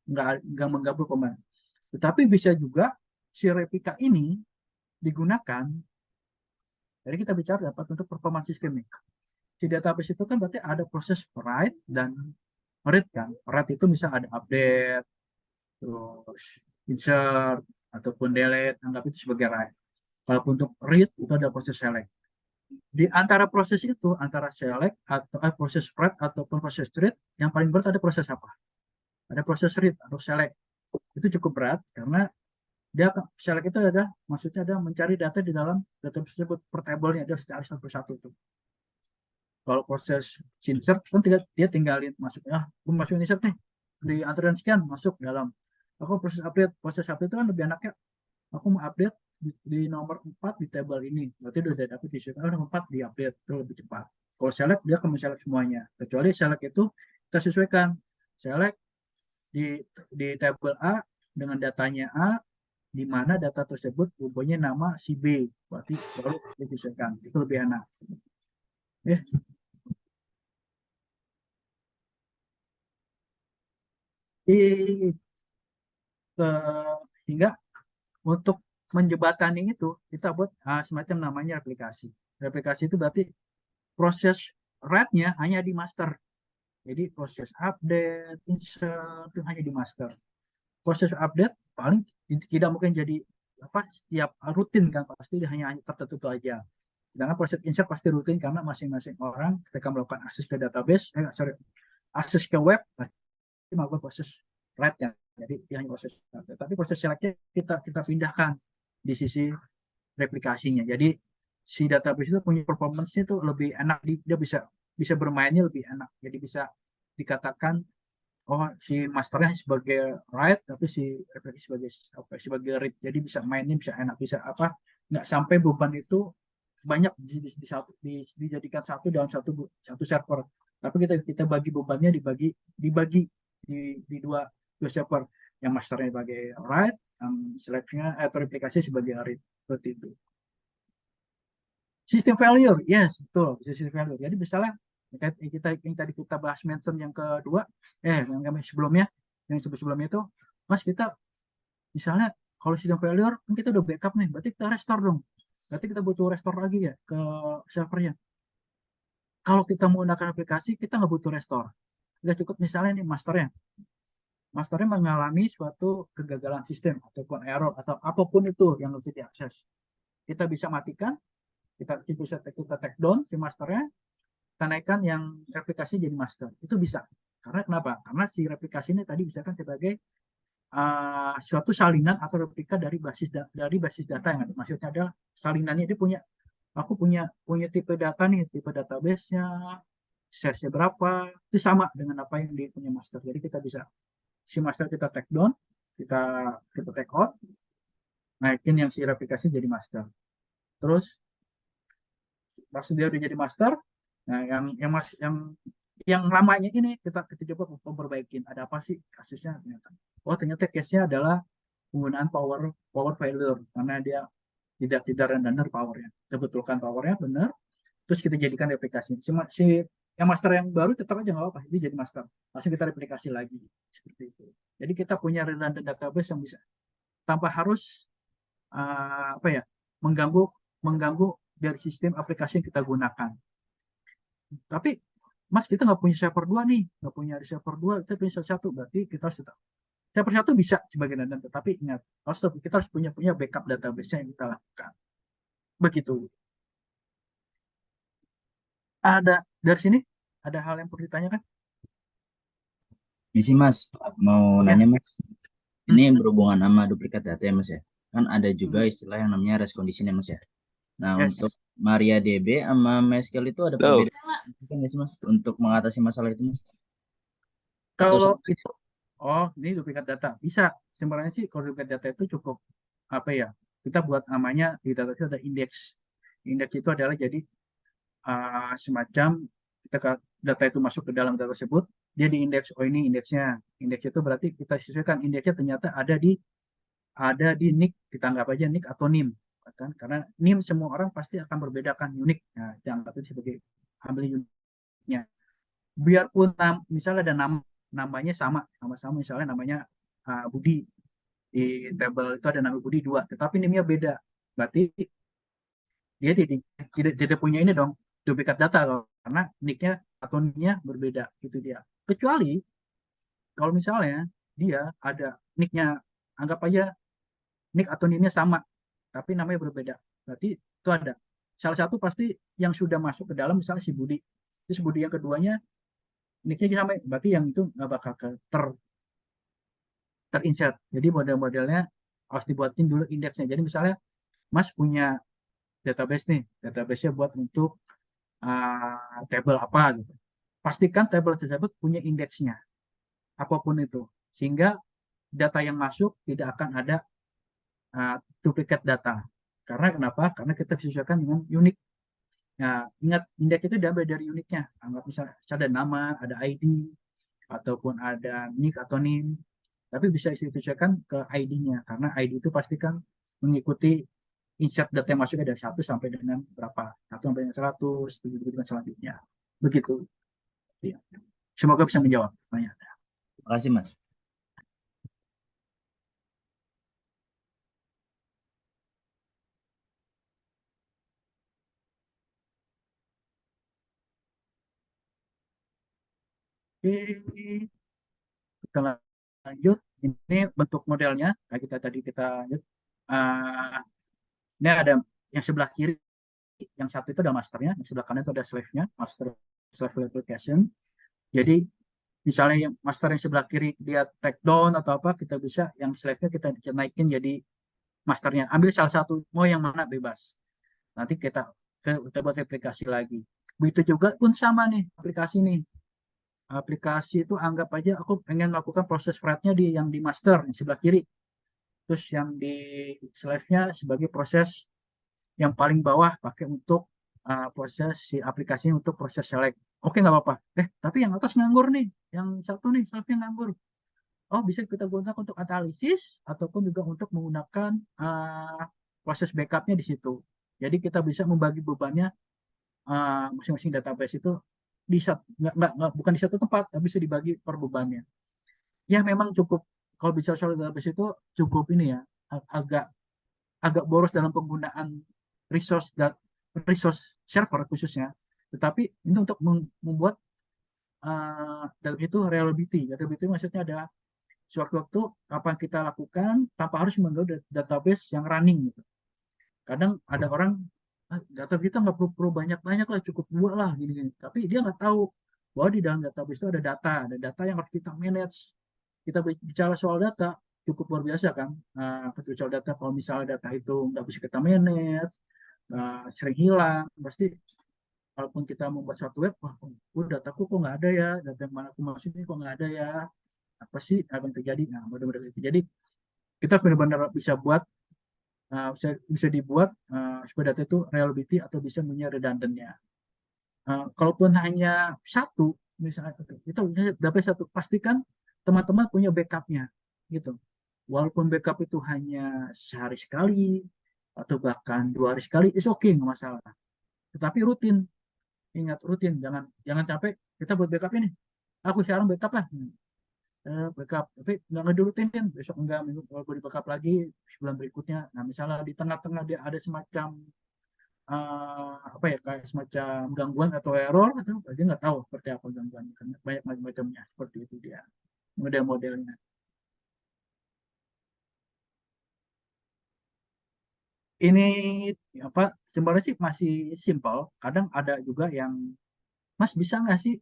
nggak menggabung komando. Tetapi bisa juga si replika ini digunakan. Jadi kita bicara dapat untuk performance sistemik. Si database itu kan berarti ada proses write dan read kan. Write itu misal ada update, terus insert ataupun delete, anggap itu sebagai write. Kalau untuk read itu ada proses select. Di antara proses itu, antara select atau proses write ataupun proses read, yang paling berat ada proses apa? Ada proses read atau select. Itu cukup berat karena dia select itu maksudnya ada mencari data di dalam database tersebut per table-nya, dia secara satu-satu itu. Kalau proses insert kan dia tinggalin masuknya, masukin insert nih di antrian sekian masuk dalam. Aku proses update itu kan lebih enaknya. Aku mau update di nomor 4 di table ini, berarti udah dapat di nomor 4 di update itu lebih cepat. Kalau select dia akan men-select semuanya, kecuali select itu kita sesuaikan. Select di table A dengan datanya A, di mana data tersebut mempunyai nama si B, berarti baru disesuaikan, itu lebih enak. Hingga untuk menjembatani itu kita buat semacam namanya replikasi. Replikasi itu berarti proses write-nya hanya di master. Jadi proses update, insert itu hanya di master. Proses update paling tidak mungkin jadi setiap rutin kan, pasti hanya tertentu aja. Sedangkan proses insert pasti rutin karena masing-masing orang ketika melakukan akses ke database, akses ke web pasti melakukan proses write-nya. Jadi hanya proses update. Tapi proses select-nya kita pindahkan di sisi replikasinya. Jadi si database itu punya performance-nya itu lebih enak, dia bisa bermainnya lebih enak. Jadi bisa dikatakan si masternya sebagai write tapi si replikasi sebagai read. Jadi bisa mainnya bisa enak, bisa nggak sampai beban itu banyak dijadikan satu dalam satu server. Tapi kita bagi bebannya dibagi di dua server, yang masternya sebagai write, yang selectnya atau replikasi sebagai read, seperti itu. System failure, yes, betul, system failure. Jadi misalnya yang tadi kita bahas mention yang kedua, yang sebelumnya itu, Mas, kita misalnya kalau system failure kan kita udah backup nih, berarti kita restore dong. Berarti kita butuh restore lagi ya ke servernya. Kalau kita menggunakan aplikasi, kita nggak butuh restore. Kita cukup misalnya nih masternya mengalami suatu kegagalan sistem ataupun error atau apapun itu yang harus diakses. Kita bisa matikan, kita take down si masternya, kita naikkan yang replikasi jadi master. Itu bisa. Karena kenapa? Karena si replikasi ini tadi bisa kan sebagai suatu salinan atau replika dari basis data yang ada. Maksudnya adalah salinannya dia punya tipe data nih, tipe database-nya, size-nya berapa, itu sama dengan apa yang di punya master. Jadi kita bisa si master kita take down, kita take out, naikin yang si replikasi jadi master. Terus pas dia udah jadi master, nah yang lamanya ini kita coba memperbaikin. Ada apa sih kasusnya ternyata? Oh ternyata case-nya adalah penggunaan power failure karena dia tidak redundant powernya. Kita betulkan powernya benar, terus kita jadikan replikasi. Si yang master yang baru tetap aja nggak apa-apa, ini jadi master. Langsung kita replikasi lagi seperti itu. Jadi kita punya redundant database yang bisa tanpa harus mengganggu dari sistem aplikasi yang kita gunakan. Tapi Mas kita nggak punya server 2 nih, nggak punya server 2, kita punya satu, berarti kita harus tetap server 1 bisa sebagai redundant, tapi ingat kita harus punya backup database yang kita lakukan. Begitu. Ada dari sini ada hal yang perlu ditanyakan? Ini sih Mas, mau Ya. nanya Mas. Ini berhubungan sama duplikat data ya Mas ya. Kan ada juga istilah yang namanya race condition ya Mas ya. Nah, Yes. untuk MariaDB sama MySQL itu ada perbedaan nggak sih Mas untuk mengatasi masalah itu Mas? Kalau itu, ini duplikat data bisa. Sebenarnya sih kalau duplikat data itu cukup kita buat namanya di database ada indeks. Indeks itu adalah jadi semacam ketika data itu masuk ke dalam data tersebut, dia diindeks. Oh ini indeksnya. Indeks itu berarti kita sesuaikan indeksnya ternyata ada di NIC, kita anggap aja NIC atau NIM. Kan? Karena NIM semua orang pasti akan berbedakan unik. Nah, dianggap itu sebagai ambil uniknya. Biarpun misalnya ada namanya sama misalnya namanya Budi, di tabel itu ada nama Budi 2, tetapi NIM-nya beda, berarti dia tidak punya ini dong, duplikat data loh, karena nick-nya atau NIM-nya berbeda, itu dia. Kecuali kalau misalnya dia ada nick-nya, anggap aja nick atau NIM-nya sama tapi namanya berbeda, berarti itu ada salah satu pasti yang sudah masuk ke dalam, misalnya si Budi, terus Budi yang keduanya nick-nya sama, berarti yang itu nggak bakal terinsert. Jadi model-modelnya harus dibuatin dulu indeksnya. Jadi misalnya Mas punya database nih, database-nya buat untuk table apa gitu. Pastikan table tersebut punya indeksnya, apapun itu, sehingga data yang masuk tidak akan ada duplikat data. Karena kenapa? Karena kita disesuaikan dengan unik. Nah, ingat indeks itu diambil dari uniknya. Anggap misalnya ada nama, ada ID, ataupun ada nick atau NIM, tapi bisa disesuaikan ke ID-nya, karena ID itu pastikan mengikuti insert data yang masuknya dari 1 sampai dengan berapa, 1 sampai dengan 100, begitu selanjutnya. Begitu. Ya. Semoga bisa menjawab pertanyaan. Terima kasih Mas. Oke, kita lanjut. Ini bentuk modelnya, kayak kita lanjut. Ini ada yang sebelah kiri, yang satu itu ada masternya, yang sebelah kanan itu ada slave-nya, master slave application. Jadi misalnya yang master yang sebelah kiri dia take down atau apa, kita bisa yang slave-nya kita naikin jadi masternya. Ambil salah satu, mau yang mana bebas. Nanti kita buat aplikasi lagi. Begitu juga pun sama nih aplikasi nih. Aplikasi itu anggap aja aku pengen melakukan proses write-nya yang di master yang sebelah kiri. Terus yang di slave-nya sebagai proses yang paling bawah pakai untuk proses si aplikasinya untuk proses select. Oke, nggak apa-apa. Tapi yang atas nganggur nih. Yang satu nih slave-nya nganggur. Oh, bisa kita gunakan untuk analisis ataupun juga untuk menggunakan proses backup-nya di situ. Jadi kita bisa membagi bebannya masing-masing database itu bukan di satu tempat, tapi bisa dibagi per bebannya. Ya memang cukup, kalau bicara soal database itu cukup ini ya, agak boros dalam penggunaan resource server khususnya. Tetapi ini untuk membuat database itu reliability. Reliability maksudnya adalah sewaktu-waktu apa yang kita lakukan tanpa harus mengganggu database yang running gitu. Kadang ada orang data kita nggak perlu banyak-banyak lah, cukup 2 lah gini-gini. Tapi dia nggak tahu bahwa di dalam database itu ada data yang harus kita manage. Kita bicara soal data cukup luar biasa kan. Soal data, kalau misalnya data itu nggak bisa kita manage, sering hilang, pasti Walaupun kita membuat satu web, wah, dataku kok nggak ada ya, data yang mana aku masukin kok nggak ada ya, apa sih apa yang terjadi? Nah, mudah-mudahan itu. Jadi kita benar-benar bisa buat, bisa dibuat supaya data itu reliability atau bisa punya redundannya. Kalaupun hanya satu, misalnya kita dapat satu, pastikan teman-teman punya backupnya, gitu. Walaupun backup itu hanya sehari sekali atau bahkan 2 hari sekali, is okay, nggak masalah. Tetapi rutin, ingat rutin, jangan jangan sampai kita buat backup ini, aku sekarang backup lah, backup, tapi nggak ngedurutin, besok enggak, minggu kalau di backup lagi sebulan berikutnya. Nah, misalnya di tengah-tengah dia ada semacam apa ya, kayak semacam gangguan atau error, atau dia nggak tahu seperti apa gangguannya, karena banyak macam-macamnya seperti itu dia model-modelnya. Ini apa, sebenarnya sih masih simple. Kadang ada juga yang, Mas bisa nggak sih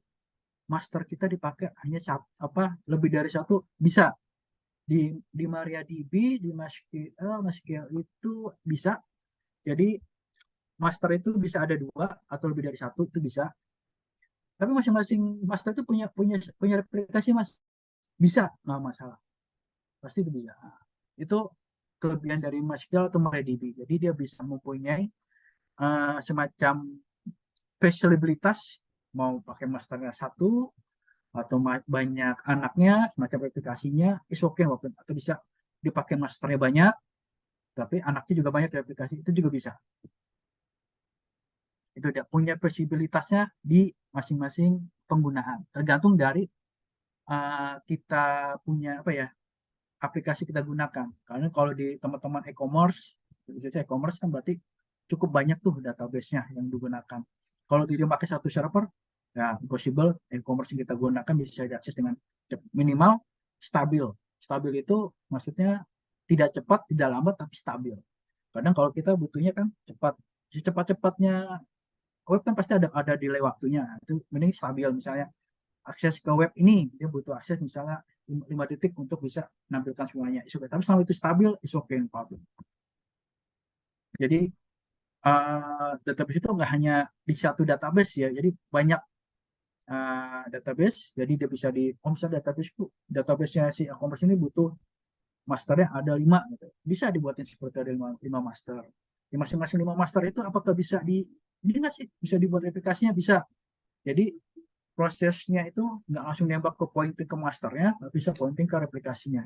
master kita dipakai hanya satu, apa lebih dari satu? Bisa. Di MariaDB, di MySQL itu bisa. Jadi master itu bisa ada 2 atau lebih dari satu, itu bisa. Tapi masing-masing master itu punya punya punya replikasi, Mas. Bisa, nggak masalah. Pasti itu bisa. Nah, itu kelebihan dari MySQL atau MariaDB. Jadi dia bisa mempunyai semacam fleksibilitas, mau pakai masternya satu atau banyak anaknya, semacam replikasinya, is okay, atau bisa dipakai masternya banyak, tapi anaknya juga banyak di aplikasi, itu juga bisa. Itu dia punya fleksibilitasnya di masing-masing penggunaan, tergantung dari kita punya apa ya, aplikasi kita gunakan. Karena kalau di teman-teman e-commerce, khususnya e-commerce kan berarti cukup banyak tuh database-nya yang digunakan. Kalau dia pakai satu server, ya impossible, e-commerce yang kita gunakan bisa diakses dengan minimal stabil. Stabil itu maksudnya tidak cepat, tidak lambat, tapi stabil. Kadang kalau kita butuhnya kan cepat, secepat-cepatnya web kan pasti ada delay waktunya. Itu mending stabil, misalnya akses ke web ini dia butuh akses misalnya 5 detik untuk bisa menampilkan semuanya, is okay. Tapi selama itu stabil, is okay, no problem. Jadi database itu nggak hanya di satu database ya, jadi banyak database. Jadi dia bisa di, misalnya database-nya si e-commerce ini butuh masternya ada 5 gitu. Bisa dibuatin seperti ada 5 master. Di masing-masing 5 master itu apakah bisa ini nggak sih, bisa dibuat replikasinya? Bisa. Jadi prosesnya itu nggak langsung nembak ke pointing ke masternya, tapi bisa pointing ke replikasinya.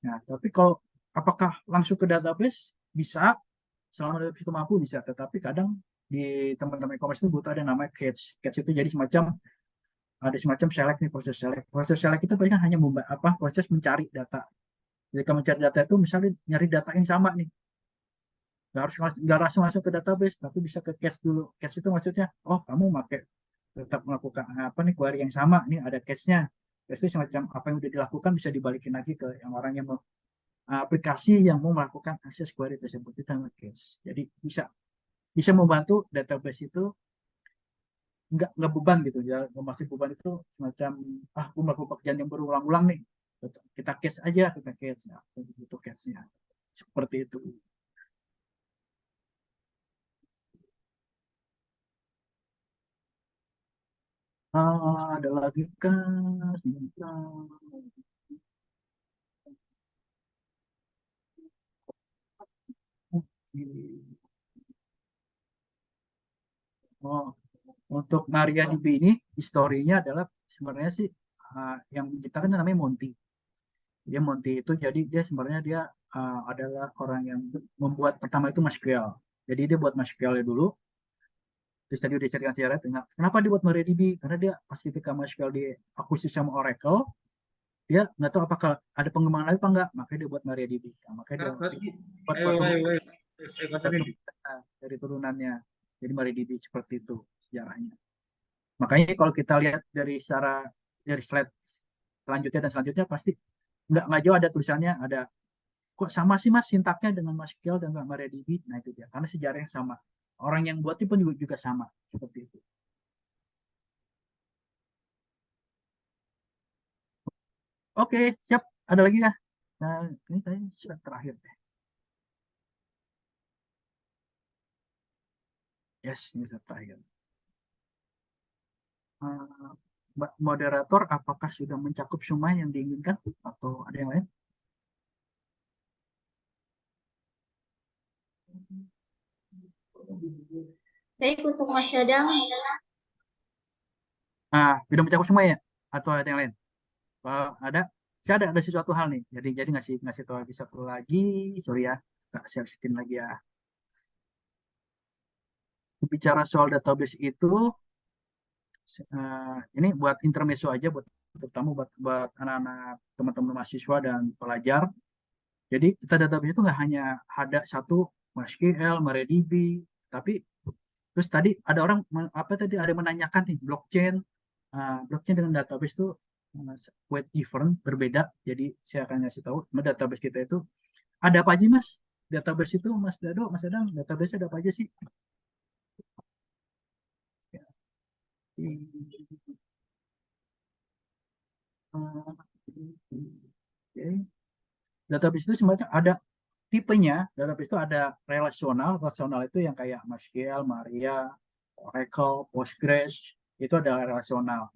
Nah, tapi kalau apakah langsung ke database? Bisa, selama database itu mampu bisa. Tetapi kadang di teman-teman e-commerce itu butuh ada namanya catch. Catch itu jadi ada semacam select nih, proses select. Proses select itu paling hanya proses mencari data. Jadi kalau mencari data itu misalnya nyari data yang sama nih, nggak langsung ke database, tapi bisa ke cache dulu. Cache itu maksudnya, oh kamu tetap melakukan apa nih, query yang sama, nih ada cache-nya. Cache itu semacam apa yang udah dilakukan bisa dibalikin lagi ke yang orang yang aplikasi yang mau melakukan akses query tersebut, itu namanya cache. Jadi bisa bisa membantu database itu nggak beban gitu ya. Maksud beban itu semacam, aku melakukan pekerjaan yang berulang-ulang nih, kita cache aja, kita cache, nah, itu cache-nya seperti itu. Ada lagi kan? Oh, untuk MariaDB ini historinya adalah sebenarnya sih yang kita kan namanya Monty. Dia Monty itu jadi dia sebenarnya dia adalah orang yang membuat pertama itu MySQL. Jadi dia buat MySQL dulu. Terus tadi udah ceritakan sejarah, kenapa dia buat MariaDB? Karena dia pas ketika MySQL diakuisisi sama Oracle, dia nggak tahu apakah ada pengembangan lain apa enggak, makanya dia buat MariaDB. Nah, makanya dia buat dari turunannya. Jadi MariaDB seperti itu sejarahnya. Makanya kalau kita lihat dari slide selanjutnya dan selanjutnya, pasti nggak jauh ada tulisannya, ada kok sama sih Mas sintaknya dengan MySQL dan MariaDB. Nah itu dia, karena sejarah yang sama. Orang yang buat itu pun juga sama seperti itu. Oke, siap. Ada lagi ya? Nah, ini kayaknya slide terakhir deh. Yes, ini slide terakhir. Eh, Mbak moderator, apakah sudah mencakup semua yang diinginkan atau ada yang lain? Baik, untuk Mas Dadang, Sudah mencakup semua ya? Atau ada yang lain? Ada? Saya ada sesuatu hal nih. Jadi ngasih tahu lagi satu lagi. Sorry ya, tak share screen lagi ya. Bicara soal database itu, ini buat intermezzo aja, terutama buat anak-anak teman-teman mahasiswa dan pelajar. Jadi kita database itu nggak hanya ada satu MySQL, MariaDB, tapi terus tadi ada orang ada yang menanyakan nih blockchain dengan database itu quite different, berbeda. Jadi saya akan ngasih tahu database kita itu ada apa aja Mas? Database itu Mas Dadang, database ada apa aja sih? Oke. Database itu semacam ada tipenya. Database itu ada relasional itu yang kayak MySQL, Maria, Oracle, Postgres, itu ada relasional.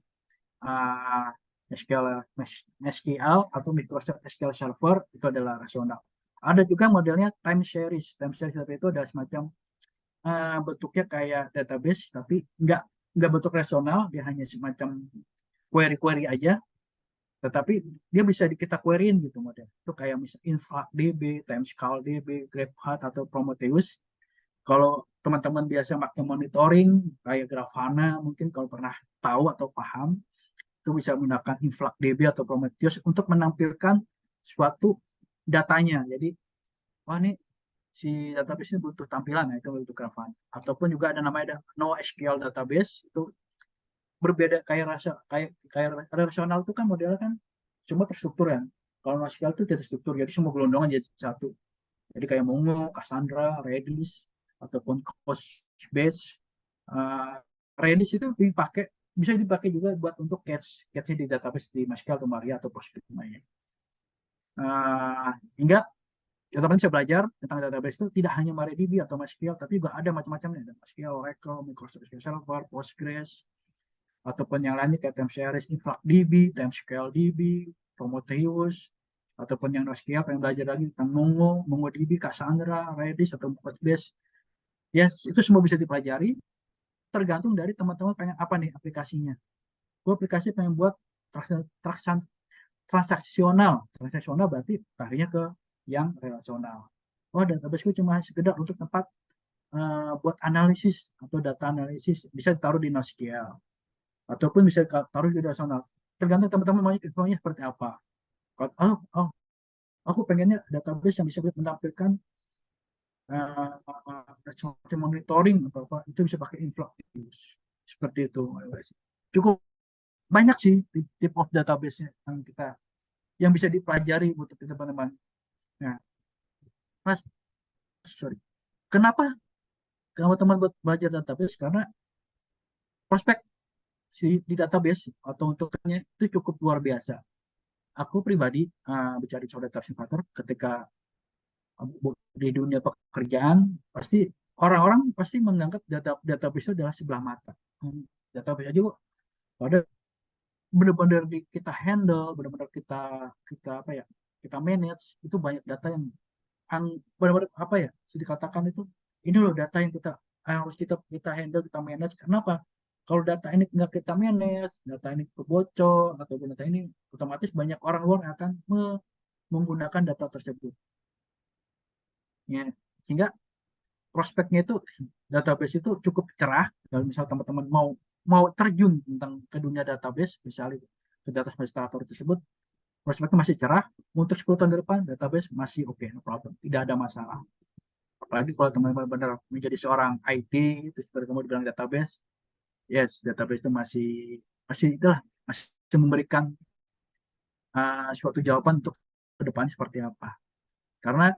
uh, SQL atau Microsoft SQL Server itu adalah relasional. Ada juga modelnya time series. Time series itu ada semacam bentuknya kayak database, tapi nggak bentuk relasional, dia hanya semacam query aja, tetapi dia bisa kita queryin gitu model. Itu kayak misalnya InfluxDB, TimescaleDB, Grafana atau Prometheus. Kalau teman-teman biasa pakai monitoring kayak Grafana, mungkin kalau pernah tahu atau paham, itu bisa menggunakan InfluxDB atau Prometheus untuk menampilkan suatu datanya. Jadi, ini si database ini butuh tampilan, ya, itu butuh Grafana. Ataupun juga ada namanya NoSQL database, itu berbeda kayak relasional itu kan modelnya kan semua terstruktur ya. Kalau NoSQL itu tidak terstruktur, jadi semua gelondongan jadi satu. Jadi kayak Mongo, Cassandra, Redis, ataupun Couchbase. Uh, Redis itu bisa dipakai juga buat untuk cache di database di MySQL atau Maria atau Postgres lainnya. Hingga teman-teman bisa belajar tentang database itu tidak hanya MariaDB atau MySQL, tapi juga ada macam-macamnya. Ada MySQL, Oracle, Microsoft SQL Server, Postgres, ataupun yang lainnya kayak time series, InfluxDB, TimescaleDB, Prometheus, ataupun yang NoSQL yang belajar lagi tentang MongoDB, Cassandra, Redis, atau Postgres. Yes, itu semua bisa dipelajari, tergantung dari teman-teman pengen apa nih aplikasinya. Gue aplikasi pengen buat transaksional berarti larinya ke yang relasional. Database gue cuma sekedar untuk tempat buat analisis atau data analisis, bisa ditaruh di NoSQL ataupun bisa taruh di relasional. Tergantung teman-teman maunya seperti apa. Aku pengennya database yang bisa menampilkan semacam monitoring atau apa, itu bisa pakai Influxdb. Seperti itu. Cukup banyak sih tip of database yang bisa dipelajari buat teman-teman. Nah, Mas, sorry. Kenapa teman buat belajar database? Karena prospek di database atau untuknya itu cukup luar biasa. Aku pribadi bicara soal database infrastruktur, ketika di dunia pekerjaan, pasti orang-orang pasti menganggap database itu adalah sebelah mata. Database aja kok pada benar-benar kita handle, benar-benar kita manage, itu banyak data yang benar-benar dikatakan itu ini loh data yang harus kita handle, kita manage. Kenapa? Kalau data ini nggak kita manage, data ini kebocor atau data ini, otomatis banyak orang luar akan menggunakan data tersebut. Ya, sehingga prospeknya itu database itu cukup cerah. Kalau misal teman-teman mau terjun tentang ke dunia database, misalnya ke data administrator tersebut, prospeknya masih cerah. Untuk 10 tahun ke depan database masih oke, no problem, tidak ada masalah. Apalagi kalau teman-teman benar menjadi seorang IT, terus kamu bilang database, yes, database itu masih memberikan suatu jawaban untuk ke depan seperti apa. Karena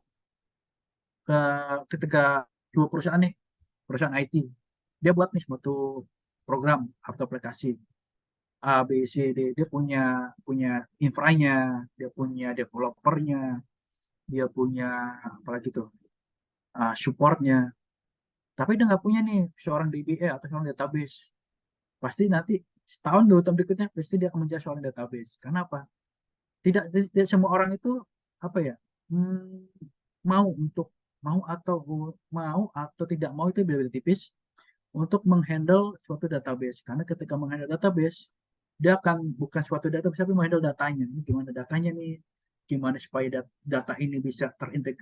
ketika dua perusahaan IT, dia buat nih suatu program atau aplikasi A, B, C, D, dia punya infranya, dia punya developernya, dia punya apalagi tuh supportnya, tapi dia nggak punya nih seorang DBA atau seorang database. Pasti nanti setahun 2 tahun berikutnya pasti dia akan menjadi seorang database. Karena apa? Tidak semua orang itu apa ya mau untuk mau atau mau atau tidak mau itu beda-beda tipis untuk menghandle suatu database. Karena ketika menghandle database, dia akan bukan suatu database tapi menghandle datanya. Ini gimana datanya nih? Gimana supaya data ini bisa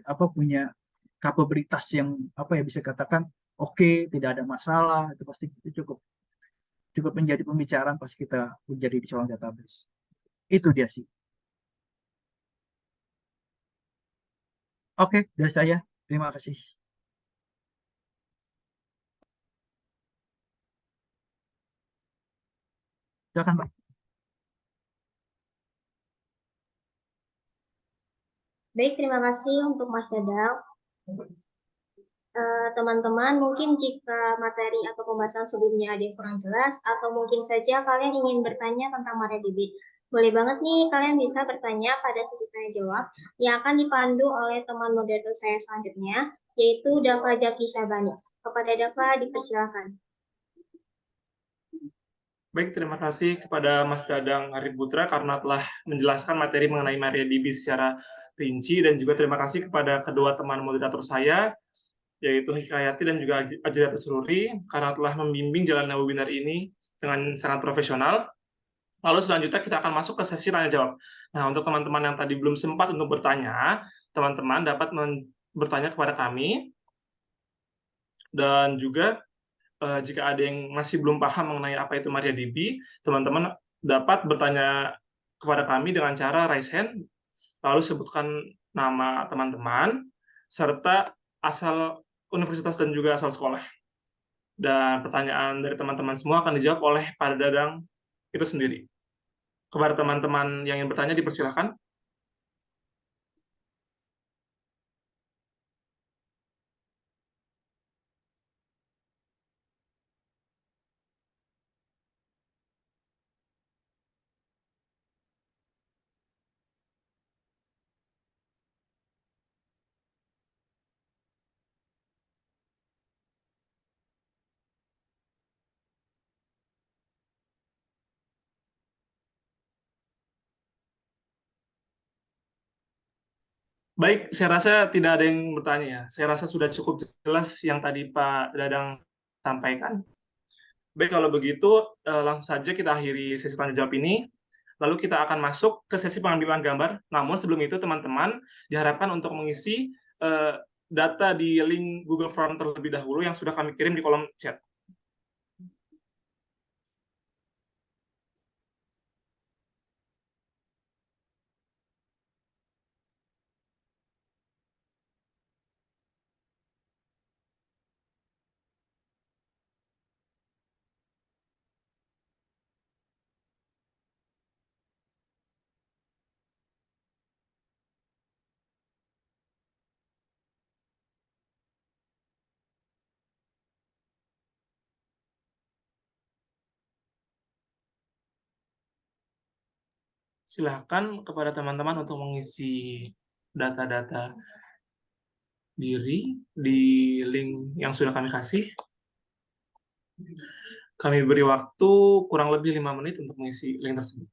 apa punya kapabilitas yang apa ya bisa katakan oke, tidak ada masalah. Itu pasti itu cukup cukup menjadi pembicaraan pas kita menjadi di seorang database. Itu dia sih. Oke, dari saya. Terima kasih. Silakan, Pak. Baik, terima kasih untuk Mas Dadang. Teman-teman, mungkin jika materi atau pembahasan sebelumnya ada yang kurang jelas, atau mungkin saja kalian ingin bertanya tentang MariaDB, boleh banget nih kalian bisa bertanya pada sesi tanya jawab yang akan dipandu oleh teman moderator saya selanjutnya, yaitu Dava Jaki Syabani. Kepada Dava, dipersilakan. Baik, terima kasih kepada Mas Dadang Arif Putra karena telah menjelaskan materi mengenai MariaDB secara rinci, dan juga terima kasih kepada kedua teman moderator saya, yaitu Hikayati dan juga Ajriata Sururi, karena telah membimbing jalannya webinar ini dengan sangat profesional. Lalu selanjutnya kita akan masuk ke sesi tanya jawab. Nah, untuk teman-teman yang tadi belum sempat untuk bertanya, teman-teman dapat bertanya kepada kami, dan juga jika ada yang masih belum paham mengenai apa itu MariaDB, teman-teman dapat bertanya kepada kami dengan cara raise hand, lalu sebutkan nama teman-teman, serta asal universitas dan juga asal sekolah. Dan pertanyaan dari teman-teman semua akan dijawab oleh Pak Dadang itu sendiri. Kepada teman-teman yang ingin bertanya, dipersilahkan. Baik, saya rasa tidak ada yang bertanya ya. Saya rasa sudah cukup jelas yang tadi Pak Dadang sampaikan. Baik, kalau begitu langsung saja kita akhiri sesi tanya jawab ini. Lalu kita akan masuk ke sesi pengambilan gambar. Namun sebelum itu teman-teman diharapkan untuk mengisi data di link Google Form terlebih dahulu yang sudah kami kirim di kolom chat. Silahkan kepada teman-teman untuk mengisi data-data diri di link yang sudah kami kasih. Kami beri waktu kurang lebih 5 menit untuk mengisi link tersebut.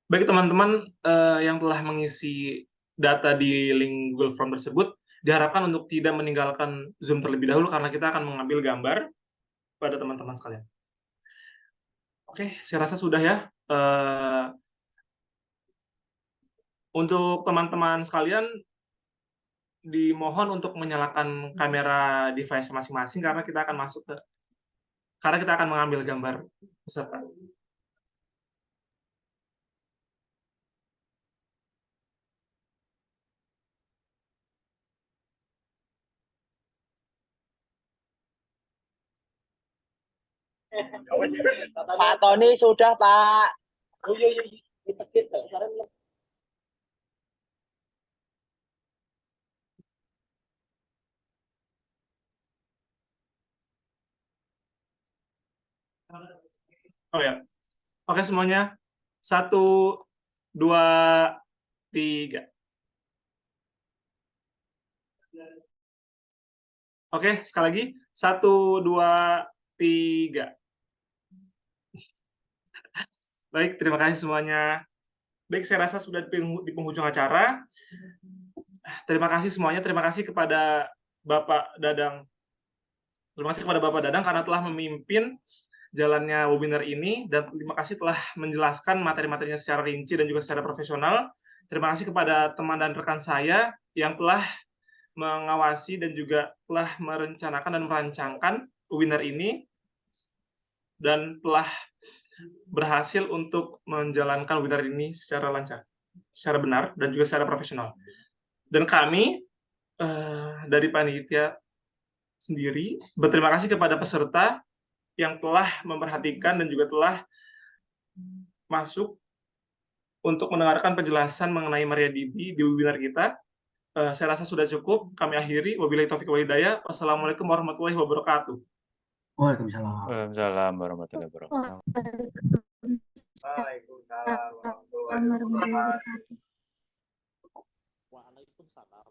Baik teman-teman yang telah mengisi data di link Google Form tersebut, diharapkan untuk tidak meninggalkan Zoom terlebih dahulu karena kita akan mengambil gambar pada teman-teman sekalian. Oke, saya rasa sudah ya. Untuk teman-teman sekalian, dimohon untuk menyalakan kamera device masing-masing karena kita akan mengambil gambar peserta. Pak Tony sudah, Pak. Oh ya, oke semuanya. 1, 2, 3. Oke, sekali lagi. 1, 2, 3. Baik, terima kasih semuanya. Baik, saya rasa sudah di penghujung acara. Terima kasih semuanya. Terima kasih kepada Bapak Dadang. Terima kasih kepada Bapak Dadang karena telah memimpin jalannya webinar ini, dan terima kasih telah menjelaskan materi-materinya secara rinci dan juga secara profesional. Terima kasih kepada teman dan rekan saya yang telah mengawasi dan juga telah merencanakan dan merancangkan webinar ini, dan telah berhasil untuk menjalankan webinar ini secara lancar, secara benar, dan juga secara profesional. Dan kami dari panitia sendiri berterima kasih kepada peserta yang telah memperhatikan dan juga telah masuk untuk mendengarkan penjelasan mengenai MariaDB di webinar kita. Saya rasa sudah cukup. Kami akhiri. Wabillahi taufiq wal hidayah. Wassalamualaikum warahmatullahi wabarakatuh. Waalaikumsalam. Waalaikumsalam warahmatullahi wabarakatuh. Waalaikumsalam warahmatullahi wabarakatuh. Waalaikumsalam.